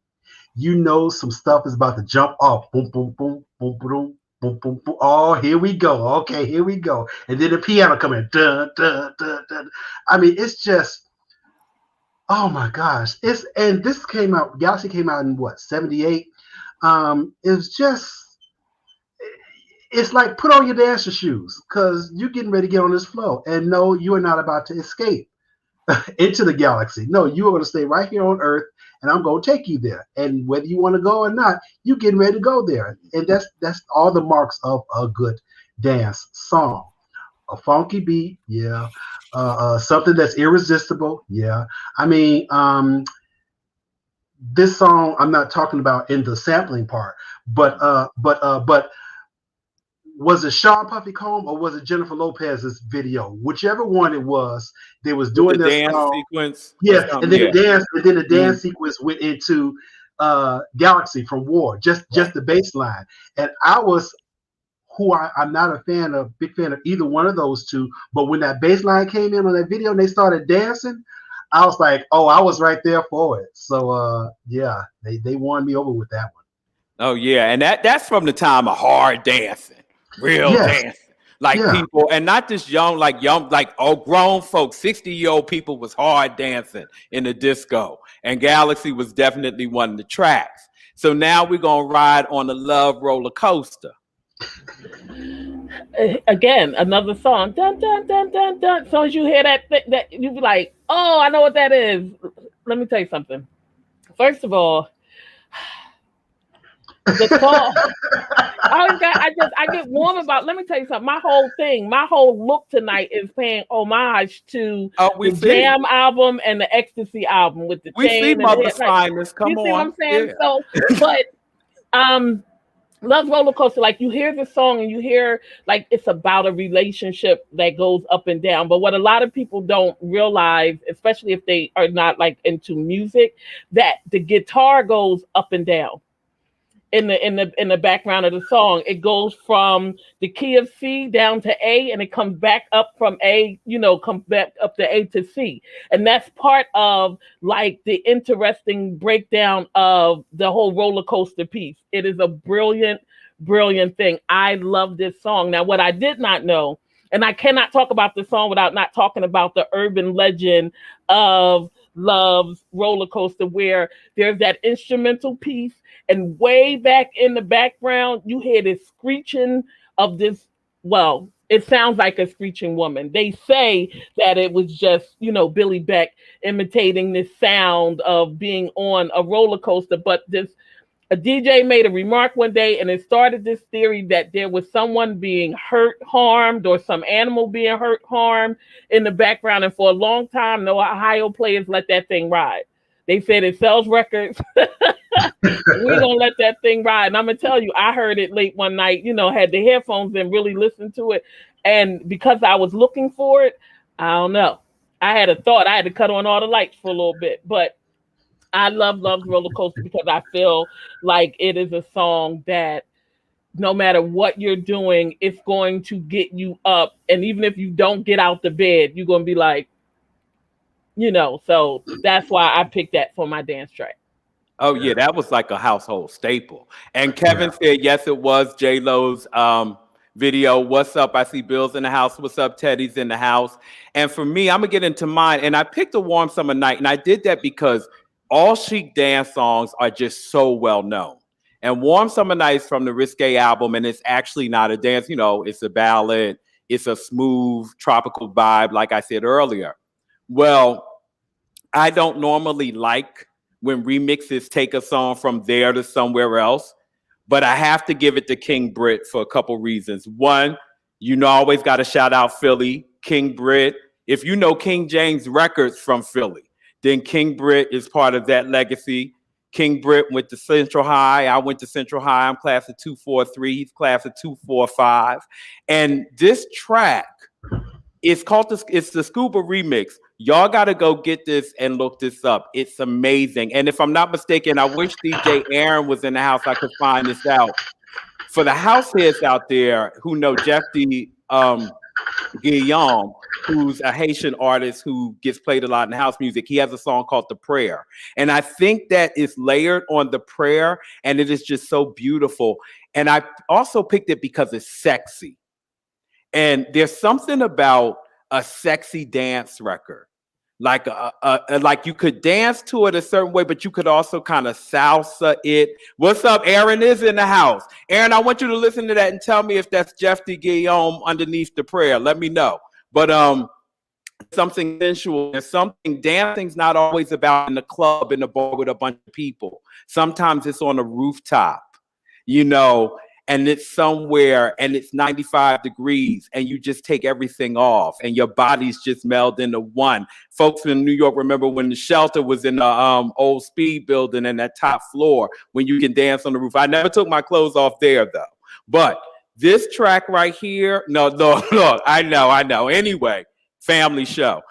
you know some stuff is about to jump off. Boom, boom, boom, boom, boom, boom, boom, boom. Oh, here we go. Okay, here we go. And then the piano come in. Dun, dun, dun, dun. I mean, it's just, oh my gosh. Galaxy came out in what, 78? It's like put on your dancer shoes, because you're getting ready to get on this flow. And no, you are not about to escape into the galaxy. No, you are going to stay right here on Earth, and I'm going to take you there. And whether you want to go or not, you're getting ready to go there. And that's all the marks of a good dance song. A funky beat, yeah. Something that's irresistible, yeah. I mean, this song I'm not talking about in the sampling part, but was it Sean Puffy Combe or was it Jennifer Lopez's video? Whichever one it was, they was doing the dance song sequence. Yes, and then the dance sequence went into Galaxy from War, just the bass line. And I'm not a big fan of either one of those two, but when that bass line came in on that video and they started dancing, I was like, oh, I was right there for it. So yeah, they won me over with that one. Oh yeah, and that's from the time of hard dancing. Real dancing, people, and not just young, grown folks. 60-year-old people was hard dancing in the disco, and Galaxy was definitely one of the tracks. So now we're gonna ride on the love roller coaster. Again, another song. Dun dun dun dun dun. As soon as you hear that you be like, oh, I know what that is. Let me tell you something. First of all, the song. I get warm about. Let me tell you something. My whole look tonight is paying homage to the Jam album and the Ecstasy album with the We chain see and the Mother head. Finest. Come you see what on. I'm saying? Yeah. So, but Love Roller Coaster, like you hear the song and you hear like it's about a relationship that goes up and down. But what a lot of people don't realize, especially if they are not like into music, that the guitar goes up and down in the background of the song. It goes from the key of C down to A, and it comes back up from A, comes back up to A to C. And that's part of like the interesting breakdown of the whole roller coaster piece. It is a brilliant, brilliant thing. I love this song. Now, what I did not know, and I cannot talk about this song without not talking about the urban legend of Love's Roller Coaster, where there's that instrumental piece, and way back in the background, you hear this screeching of this. Well, it sounds like a screeching woman. They say that it was just, Billy Beck imitating this sound of being on a roller coaster. But a DJ made a remark one day, and it started this theory that there was someone being hurt, harmed, or some animal being hurt, harmed in the background. And for a long time, no Ohio players let that thing ride. They said it sells records. We're going to let that thing ride. And I'm going to tell you, I heard it late one night, had the headphones and really listened to it. And because I was looking for it, I don't know. I had a thought. I had to cut on all the lights for a little bit. But I love Love's Roller Coaster because I feel like it is a song that no matter what you're doing, it's going to get you up. And even if you don't get out the bed, you're going to be like, so that's why I picked that for my dance track. Oh yeah, that was like a household staple. And Kevin said, yes, it was J-Lo's video. What's up? I see Bill's in the house. What's up? Teddy's in the house. And for me, I'm gonna get into mine. And I picked a Warm Summer Night, and I did that because all Chic dance songs are just so well known. And Warm Summer Night is from the Risque album, and it's actually not a dance. It's a ballad. It's a smooth tropical vibe, like I said earlier. Well, I don't normally like when remixes take a song from there to somewhere else, but I have to give it to King Britt for a couple reasons. One, always got to shout out Philly, King Britt. If you know King James Records from Philly, then King Britt is part of that legacy. King Britt went to Central High. I went to Central High. I'm class of 243. He's class of 245. And this track is called it's the Scuba Remix. Y'all got to go get this and look this up. It's amazing. And if I'm not mistaken, I wish DJ Aaron was in the house. I could find this out. For the house heads out there who know Jeffy Guillaume, who's a Haitian artist who gets played a lot in house music, he has a song called The Prayer. And I think that is layered on The Prayer, and it is just so beautiful. And I also picked it because it's sexy. And there's something about a sexy dance record. Like like you could dance to it a certain way, but you could also kind of salsa it. What's up? Aaron is in the house. Aaron, I want you to listen to that and tell me if that's Jeffy Guillaume underneath The Prayer. Let me know. But something sensual and something dancing's not always about in the club, in the bar with a bunch of people. Sometimes it's on a rooftop, and it's somewhere and it's 95 degrees and you just take everything off and your body's just meld into one. Folks in New York remember when the Shelter was in the old Speed building and that top floor when you can dance on the roof. I never took my clothes off there though. But this track right here, no, I know. Anyway, family show.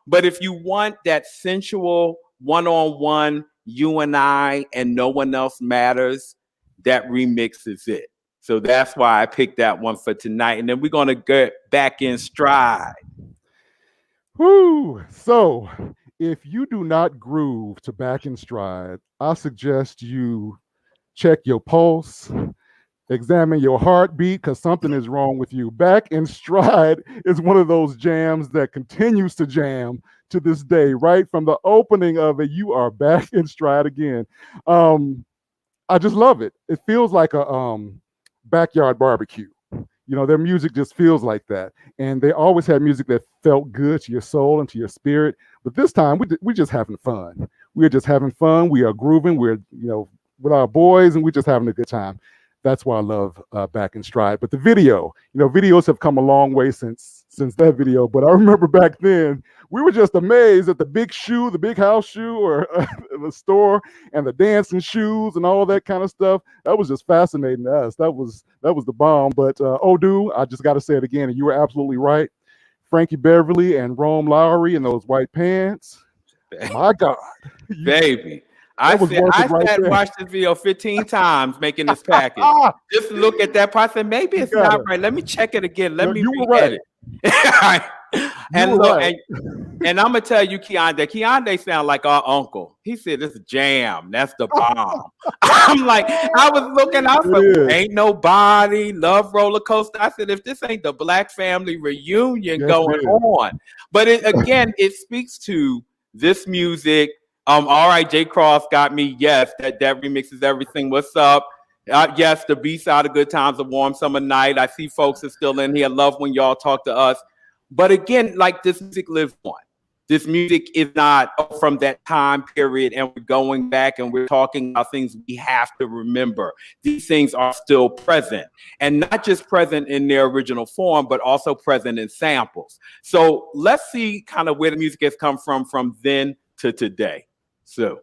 But if you want that sensual one-on-one, you and I and no one else matters, that remix is it. So that's why I picked that one for tonight. And then we're going to get back in stride. Whoo! So if you do not groove to Back in Stride, I suggest you check your pulse, examine your heartbeat, because something is wrong with you. Back in Stride is one of those jams that continues to jam to this day. Right from the opening of it, you are back in stride again. I just love it. It feels like a backyard barbecue. Their music just feels like that. And they always had music that felt good to your soul and to your spirit. But this time, we're just having fun. We're just having fun. We are grooving. We're, with our boys, and we're just having a good time. that's why I love Back in Stride. But the video, videos have come a long way since that video. But I remember back then, we were just amazed at the big shoe, the big house shoe, or the store, and the dancing shoes and all that kind of stuff. That was just fascinating to us. That was the bomb. But Odu, I just got to say it again, and you were absolutely right. Frankie Beverly and Rome Lowry in those white pants. My God, baby. I sat and watched this video 15 times making this package. Just look at that part. And maybe it's not right. Let me check it again. Let me read it. And look, and I'm gonna tell you, Keondae sound like our uncle. He said this is jam. That's the bomb. I'm like, I was looking out for Ain't Nobody, Love Roller Coaster. I said, if this ain't the Black family reunion going on. But it speaks to this music. All right, J. Cross got me. Yes, that remix is everything. What's up? Yes, the B-side of Good Times, A Warm Summer Night. I see folks are still in here. Love when y'all talk to us. But again, like, this music lives on. This music is not from that time period, and we're going back and we're talking about things we have to remember. These things are still present, and not just present in their original form, but also present in samples. So let's see kind of where the music has come from then to today. So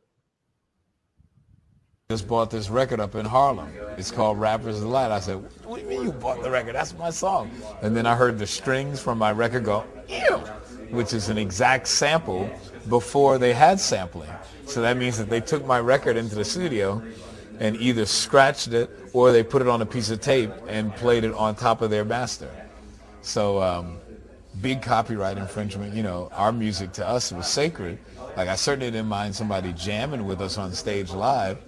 just bought this record up in Harlem. It's called Rapper's Delight. I said, what do you mean you bought the record? That's my song. And then I heard the strings from my record go, ew, which is an exact sample before they had sampling. So that means that they took my record into the studio and either scratched it or they put it on a piece of tape and played it on top of their master. So big copyright infringement. Our music to us was sacred. Like, I certainly didn't mind somebody jamming with us on stage live,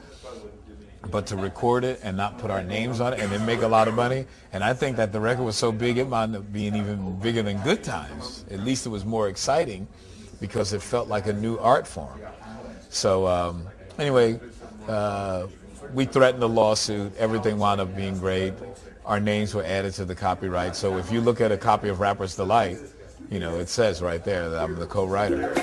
but to record it and not put our names on it and then make a lot of money. And I think that the record was so big, it might end up being even bigger than Good Times. At least it was more exciting because it felt like a new art form. So anyway, we threatened a lawsuit. Everything wound up being great. Our names were added to the copyright. So if you look at a copy of Rapper's Delight, it says right there that I'm the co-writer.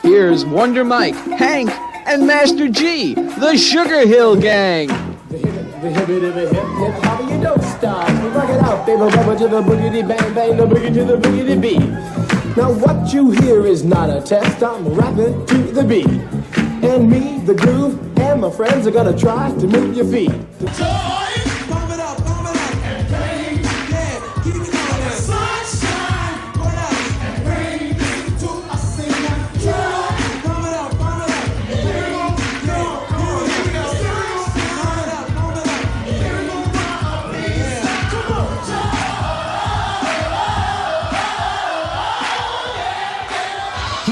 Here's Wonder Mike, Hank, and Master G, the Sugar Hill Gang. The hip, how you don't stop. You rock it out, baby, rubber to the boogity bang bang, the boogie to the boogity beat. Now what you hear is not a test, I'm rapping to the beat. And me, the groove, and my friends are gonna try to move your feet.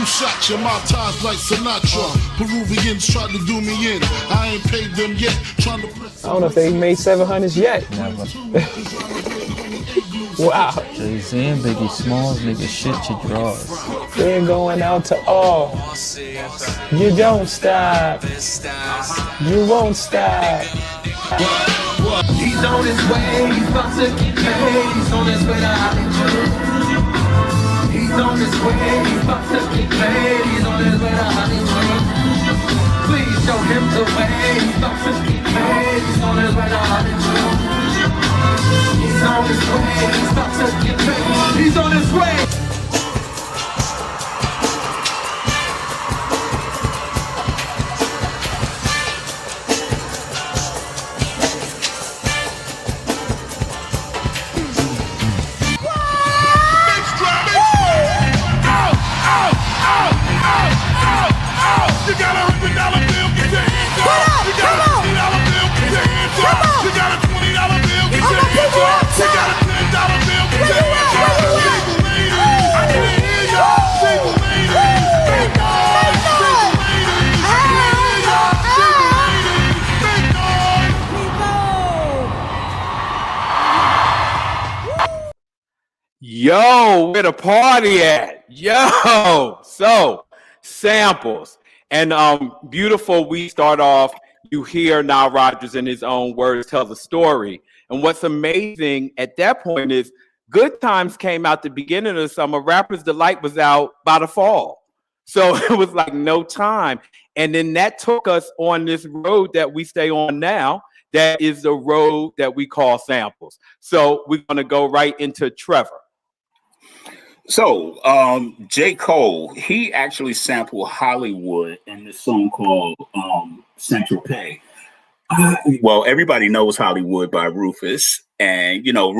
Shot your mouth ties like Sinatra. Peruvians tried to do me in. I ain't paid them yet. Trying to press. I don't know if they made 700s yet. Never. Wow. Jay-Z and Biggie Smalls, nigga, shit your drawers. They're going out to all. You don't stop. You won't stop. He's on his way, he's about to get paid. He's on his way to Hollywood. He's on his way, he's about to get paid. He's on his way to Hollywood. Please show him the way. He's about to get paid. He's on his way to Hollywood. He's on his way, he's about to get paid. He's on his way. Yo, where the party at? Yo, so samples and beautiful. We start off. You hear Nile Rodgers in his own words tell the story, and what's amazing at that point is Good Times came out the beginning of the summer. Rapper's Delight was out by the fall, so it was like no time. And then that took us on this road that we stay on now. that is the road that we call samples. So we're going to go right into Trevor. So, J. Cole, he actually sampled Hollywood in this song called Central Pay. Well, everybody knows Hollywood by Rufus. And, you know,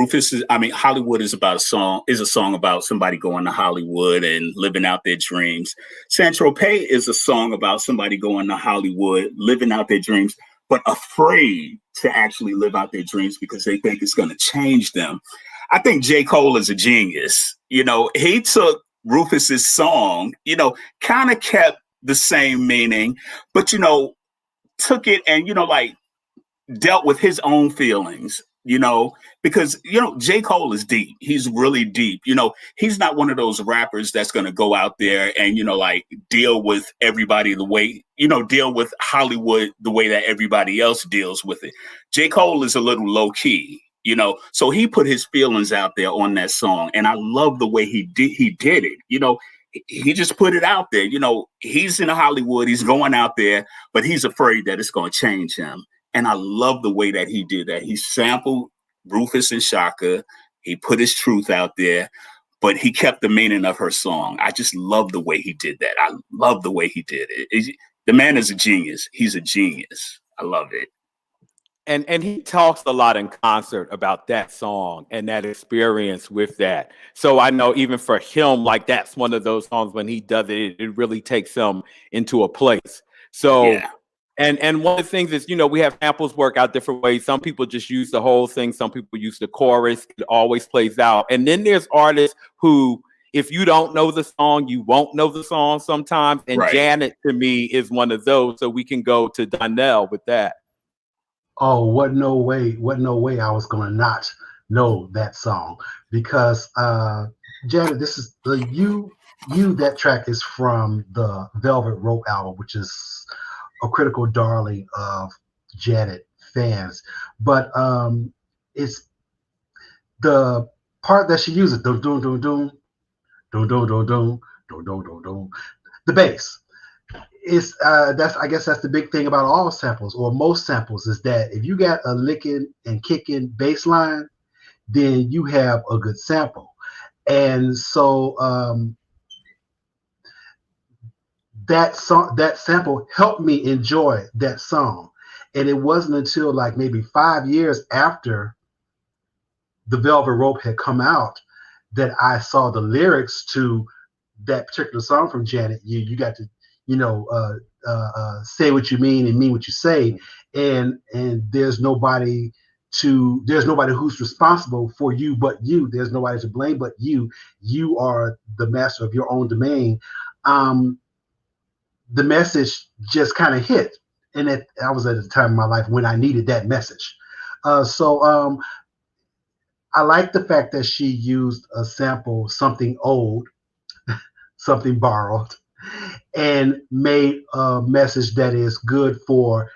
Hollywood is a song about somebody going to Hollywood and living out their dreams. Central Pay is a song about somebody going to Hollywood, living out their dreams, but afraid to actually live out their dreams because they think it's going to change them. I think J. Cole is a genius. You know, he took Rufus's song, you know, kind of kept the same meaning, but, you know, took it and, you know, like dealt with his own feelings, you know, because, you know, J. Cole is deep. He's really deep. You know, he's not one of those rappers that's going to go out there and, you know, like deal with everybody deal with Hollywood the way that everybody else deals with it. J. Cole is a little low key. You know, so he put his feelings out there on that song. And I love the way he did it. You know, he just put it out there. You know, he's in Hollywood. He's going out there, but he's afraid that it's going to change him. And I love the way that he did that. He sampled Rufus and Shaka. He put his truth out there, but he kept the meaning of her song. I just love the way he did that. I love the way he did it. The man is a genius. He's a genius. I love it. And he talks a lot in concert about that song and that experience with that. So I know even for him, like that's one of those songs when he does it, it really takes him into a place. So, yeah. And one of the things is, you know, we have samples work out different ways. Some people just use the whole thing. Some people use the chorus. It always plays out. And then there's artists who, if you don't know the song, you won't know the song sometimes. And right. Janet, to me, is one of those. So we can go to Donnell with that. Oh, what no way I was gonna not know that song, because Janet, this is that track is from the Velvet Rope album, which is a critical darling of Janet fans. But it's the part that she uses, dum dum dum dum dum dum dum dum dum dum dum, the bass. I guess that's the big thing about all samples, or most samples, is that if you got a licking and kicking bass line, then you have a good sample. And so that sample helped me enjoy that song. And it wasn't until like maybe 5 years after the Velvet Rope had come out that I saw the lyrics to that particular song from Janet. You got to, you know, say what you mean and mean what you say, and there's nobody who's responsible for you but you. There's nobody to blame but you. You are the master of your own domain. The message just kind of hit, and I was at the time in my life when I needed that message. So I like the fact that she used a sample, something old, something borrowed, and made a message that is good for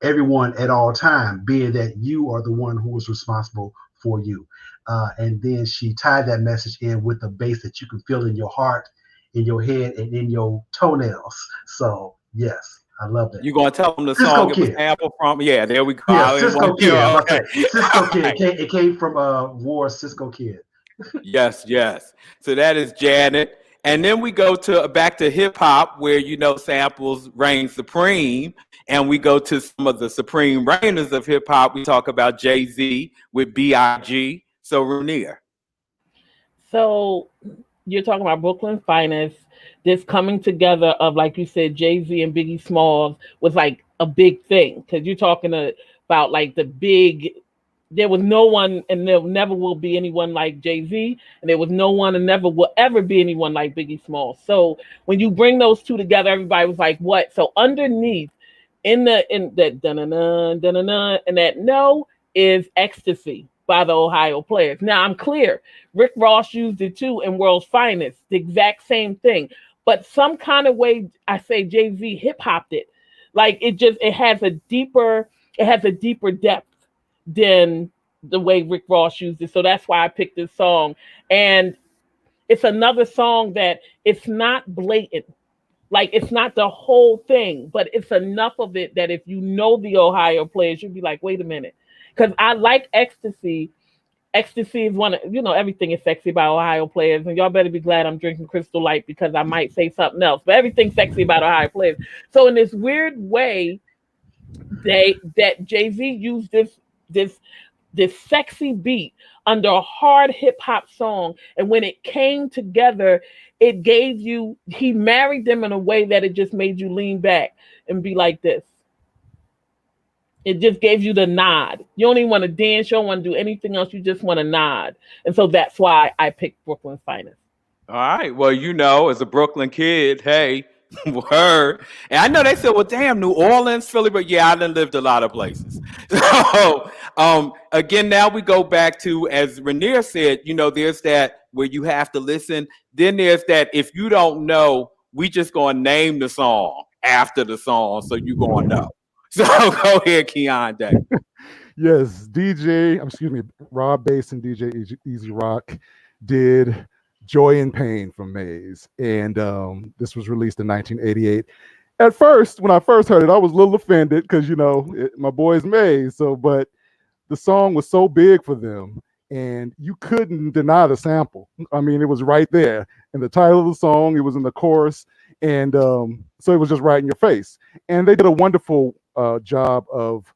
everyone at all time, being that you are the one who is responsible for you. And then she tied that message in with the bass that you can feel in your heart, in your head, and in your toenails. So yes, I love that. You gonna tell them the song it was sampled from? Yeah, there we go. Yeah, Cisco Kid. Okay. Cisco Kid. It came from War Cisco Kid. Yes. So that is Janet. And then we go back to hip hop, where, you know, samples reign supreme, and we go to some of the supreme reigners of hip hop. We talk about Jay-Z with B.I.G. So Rainier. So you're talking about Brooklyn Finest. This coming together of, like you said, Jay-Z and Biggie Smalls was like a big thing, because you're talking about like the big. There was no one, and there never will be anyone like Jay-Z, and there was no one and never will ever be anyone like Biggie Smalls. So when you bring those two together, everybody was like, what? So underneath in that dun-dun-dun, dun-dun-dun, and that no is Ecstasy by the Ohio Players. Now I'm clear, Rick Ross used it too in World's Finest, the exact same thing. But some kind of way, I say Jay-Z hip-hopped it. Like it has a deeper depth than the way Rick Ross used it. So that's why I picked this song. And it's another song that it's not blatant. Like it's not the whole thing, but it's enough of it that if you know the Ohio players, you'd be like, wait a minute. Because I like Ecstasy. Ecstasy is one of, everything is sexy about Ohio players. And y'all better be glad I'm drinking Crystal Light because I might say something else. But everything's sexy about Ohio players. So in this weird way, that Jay-Z used this sexy beat under a hard hip hop song. And when it came together, it gave you, he married them in a way that it just made you lean back and be like this. It just gave you the nod. You don't even want to dance. You don't want to do anything else. You just want to nod. And so that's why I picked Brooklyn's Finest. All right. Well, as a Brooklyn kid, hey, word. And I know they said, well, damn, New Orleans, Philly, but yeah, I done lived a lot of places. So again, now we go back to, as Rainier said, there's that where you have to listen. Then there's that if you don't know, we just gonna name the song after the song, so you gonna know. So go ahead, Keontae. Yes, Rob Bass and DJ Easy Rock did Joy and Pain from Maze. And this was released in 1988. At first, when I first heard it, I was a little offended because, my boy's Maze. But the song was so big for them and you couldn't deny the sample. I mean, it was right there in the title of the song. It was in the chorus. And so it was just right in your face. And they did a wonderful job of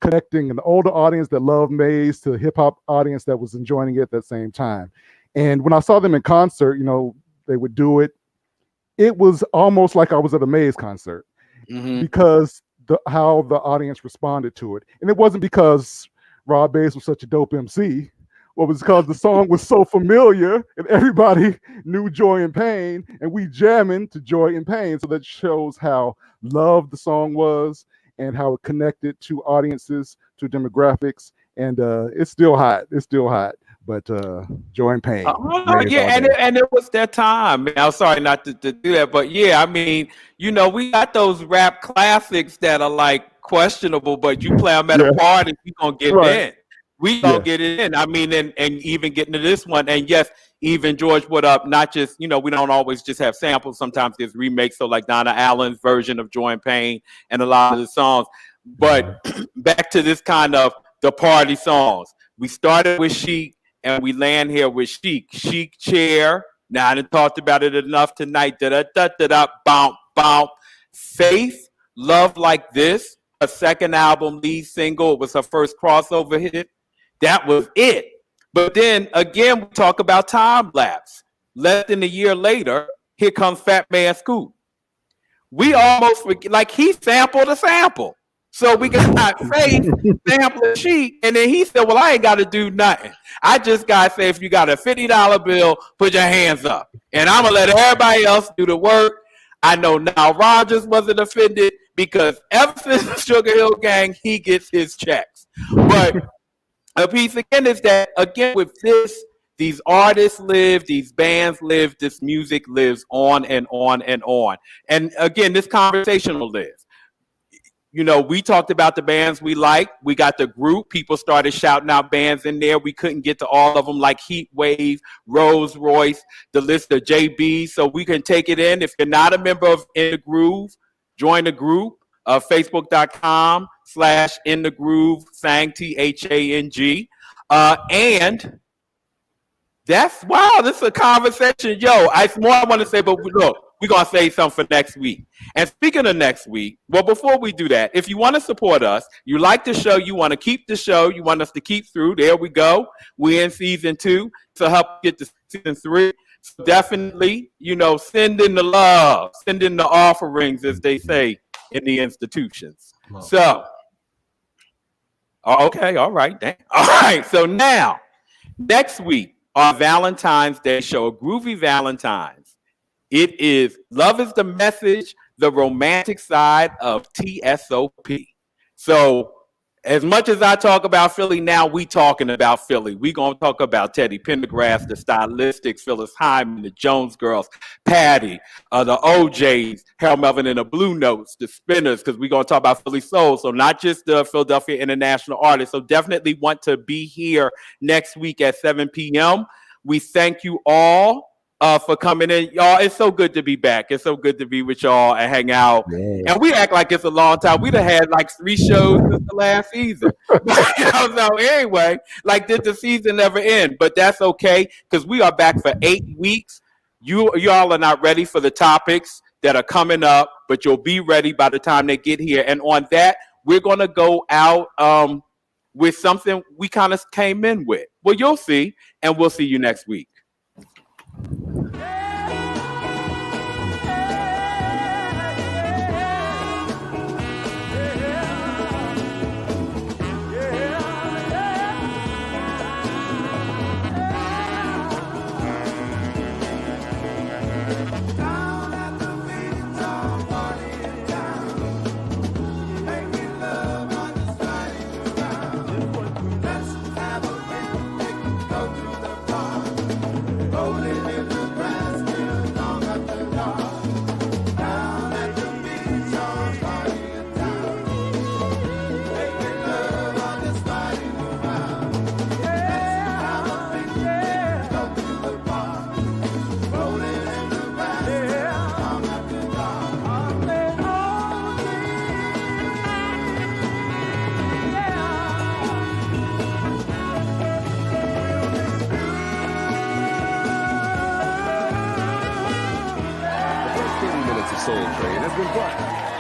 connecting an older audience that loved Maze to a hip hop audience that was enjoying it at the same time. And when I saw them in concert, they would do it. It was almost like I was at a Maze concert because how the audience responded to it. And it wasn't because Rob Bass was such a dope MC. Well, it was because the song was so familiar and everybody knew Joy and Pain and we jamming to Joy and Pain. So that shows how loved the song was and how it connected to audiences, to demographics. And it's still hot. It's still hot. But Joy and Pain. Oh, yeah, and it was that time. I'm sorry not to do that, but yeah, I mean, we got those rap classics that are like questionable, but you play them at a party, we gonna get in. We gonna get it in. I mean, and even getting to this one, and yes, even George, what up? Not just, we don't always just have samples. Sometimes there's remakes, so like Donna Allen's version of Joy and Pain and a lot of the songs. But back to this kind of the party songs. We started with Chic. And we land here with Chic. Chic Chair. Now, I done talked about it enough tonight. Da-da-da-da-da, bounce, bounce. Faith, Love Like This. Her second album, lead single. It was her first crossover hit. That was it. But then, again, we talk about Time Lapse. Less than a year later, here comes Fat Man Scoop. We almost, like, he sampled a sample. So we got Faith sampling Chic, and then he said, well, I ain't got to do nothing. I just got to say, if you got a $50 bill, put your hands up. And I'm going to let everybody else do the work. I know Nile Rodgers wasn't offended because ever since the Sugar Hill Gang, he gets his checks. But a piece again is that, again, with this, these artists live, these bands live, this music lives on and on and on. And again, this conversation will live. We talked about the bands we like. We got the group. People started shouting out bands in there. We couldn't get to all of them, like Heat Wave, Rolls Royce, the list of JB. So we can take it in. If you're not a member of In the Groove, join the group. Facebook.com/In the Groove, Thang, THANG. And that's, wow, this is a conversation. Yo, it's more I want to say, but look. We're going to say something for next week. And speaking of next week, well, before we do that, if you want to support us, you like the show, you want to keep the show, you want us to keep through, there we go. We're in season 2 to help get to season 3. So definitely, send in the love, send in the offerings, as they say in the institutions. So, okay, all right. Damn. All right, so now, next week, our Valentine's Day show, Groovy Valentine's. It is Love is the Message, the romantic side of TSOP. So as much as I talk about Philly, now we talking about Philly. We going to talk about Teddy Pendergrass, the Stylistics, Phyllis Hyman, the Jones Girls, Patty, the OJs, Harold Melvin and the Blue Notes, the Spinners, because we're going to talk about Philly Soul. So not just the Philadelphia International Artists. So definitely want to be here next week at 7 p.m. We thank you all. for coming in. Y'all, it's so good to be back. It's so good to be with y'all and hang out. And we act like it's a long time. We'd have had like 3 shows since the last season. So anyway, like did the season never end? But that's okay because we are back for 8 weeks. Y'all are not ready for the topics that are coming up, but you'll be ready by the time they get here. And on that, we're gonna go out with something we kind of came in with. Well, you'll see, and we'll see you next week. Soul Train has been brought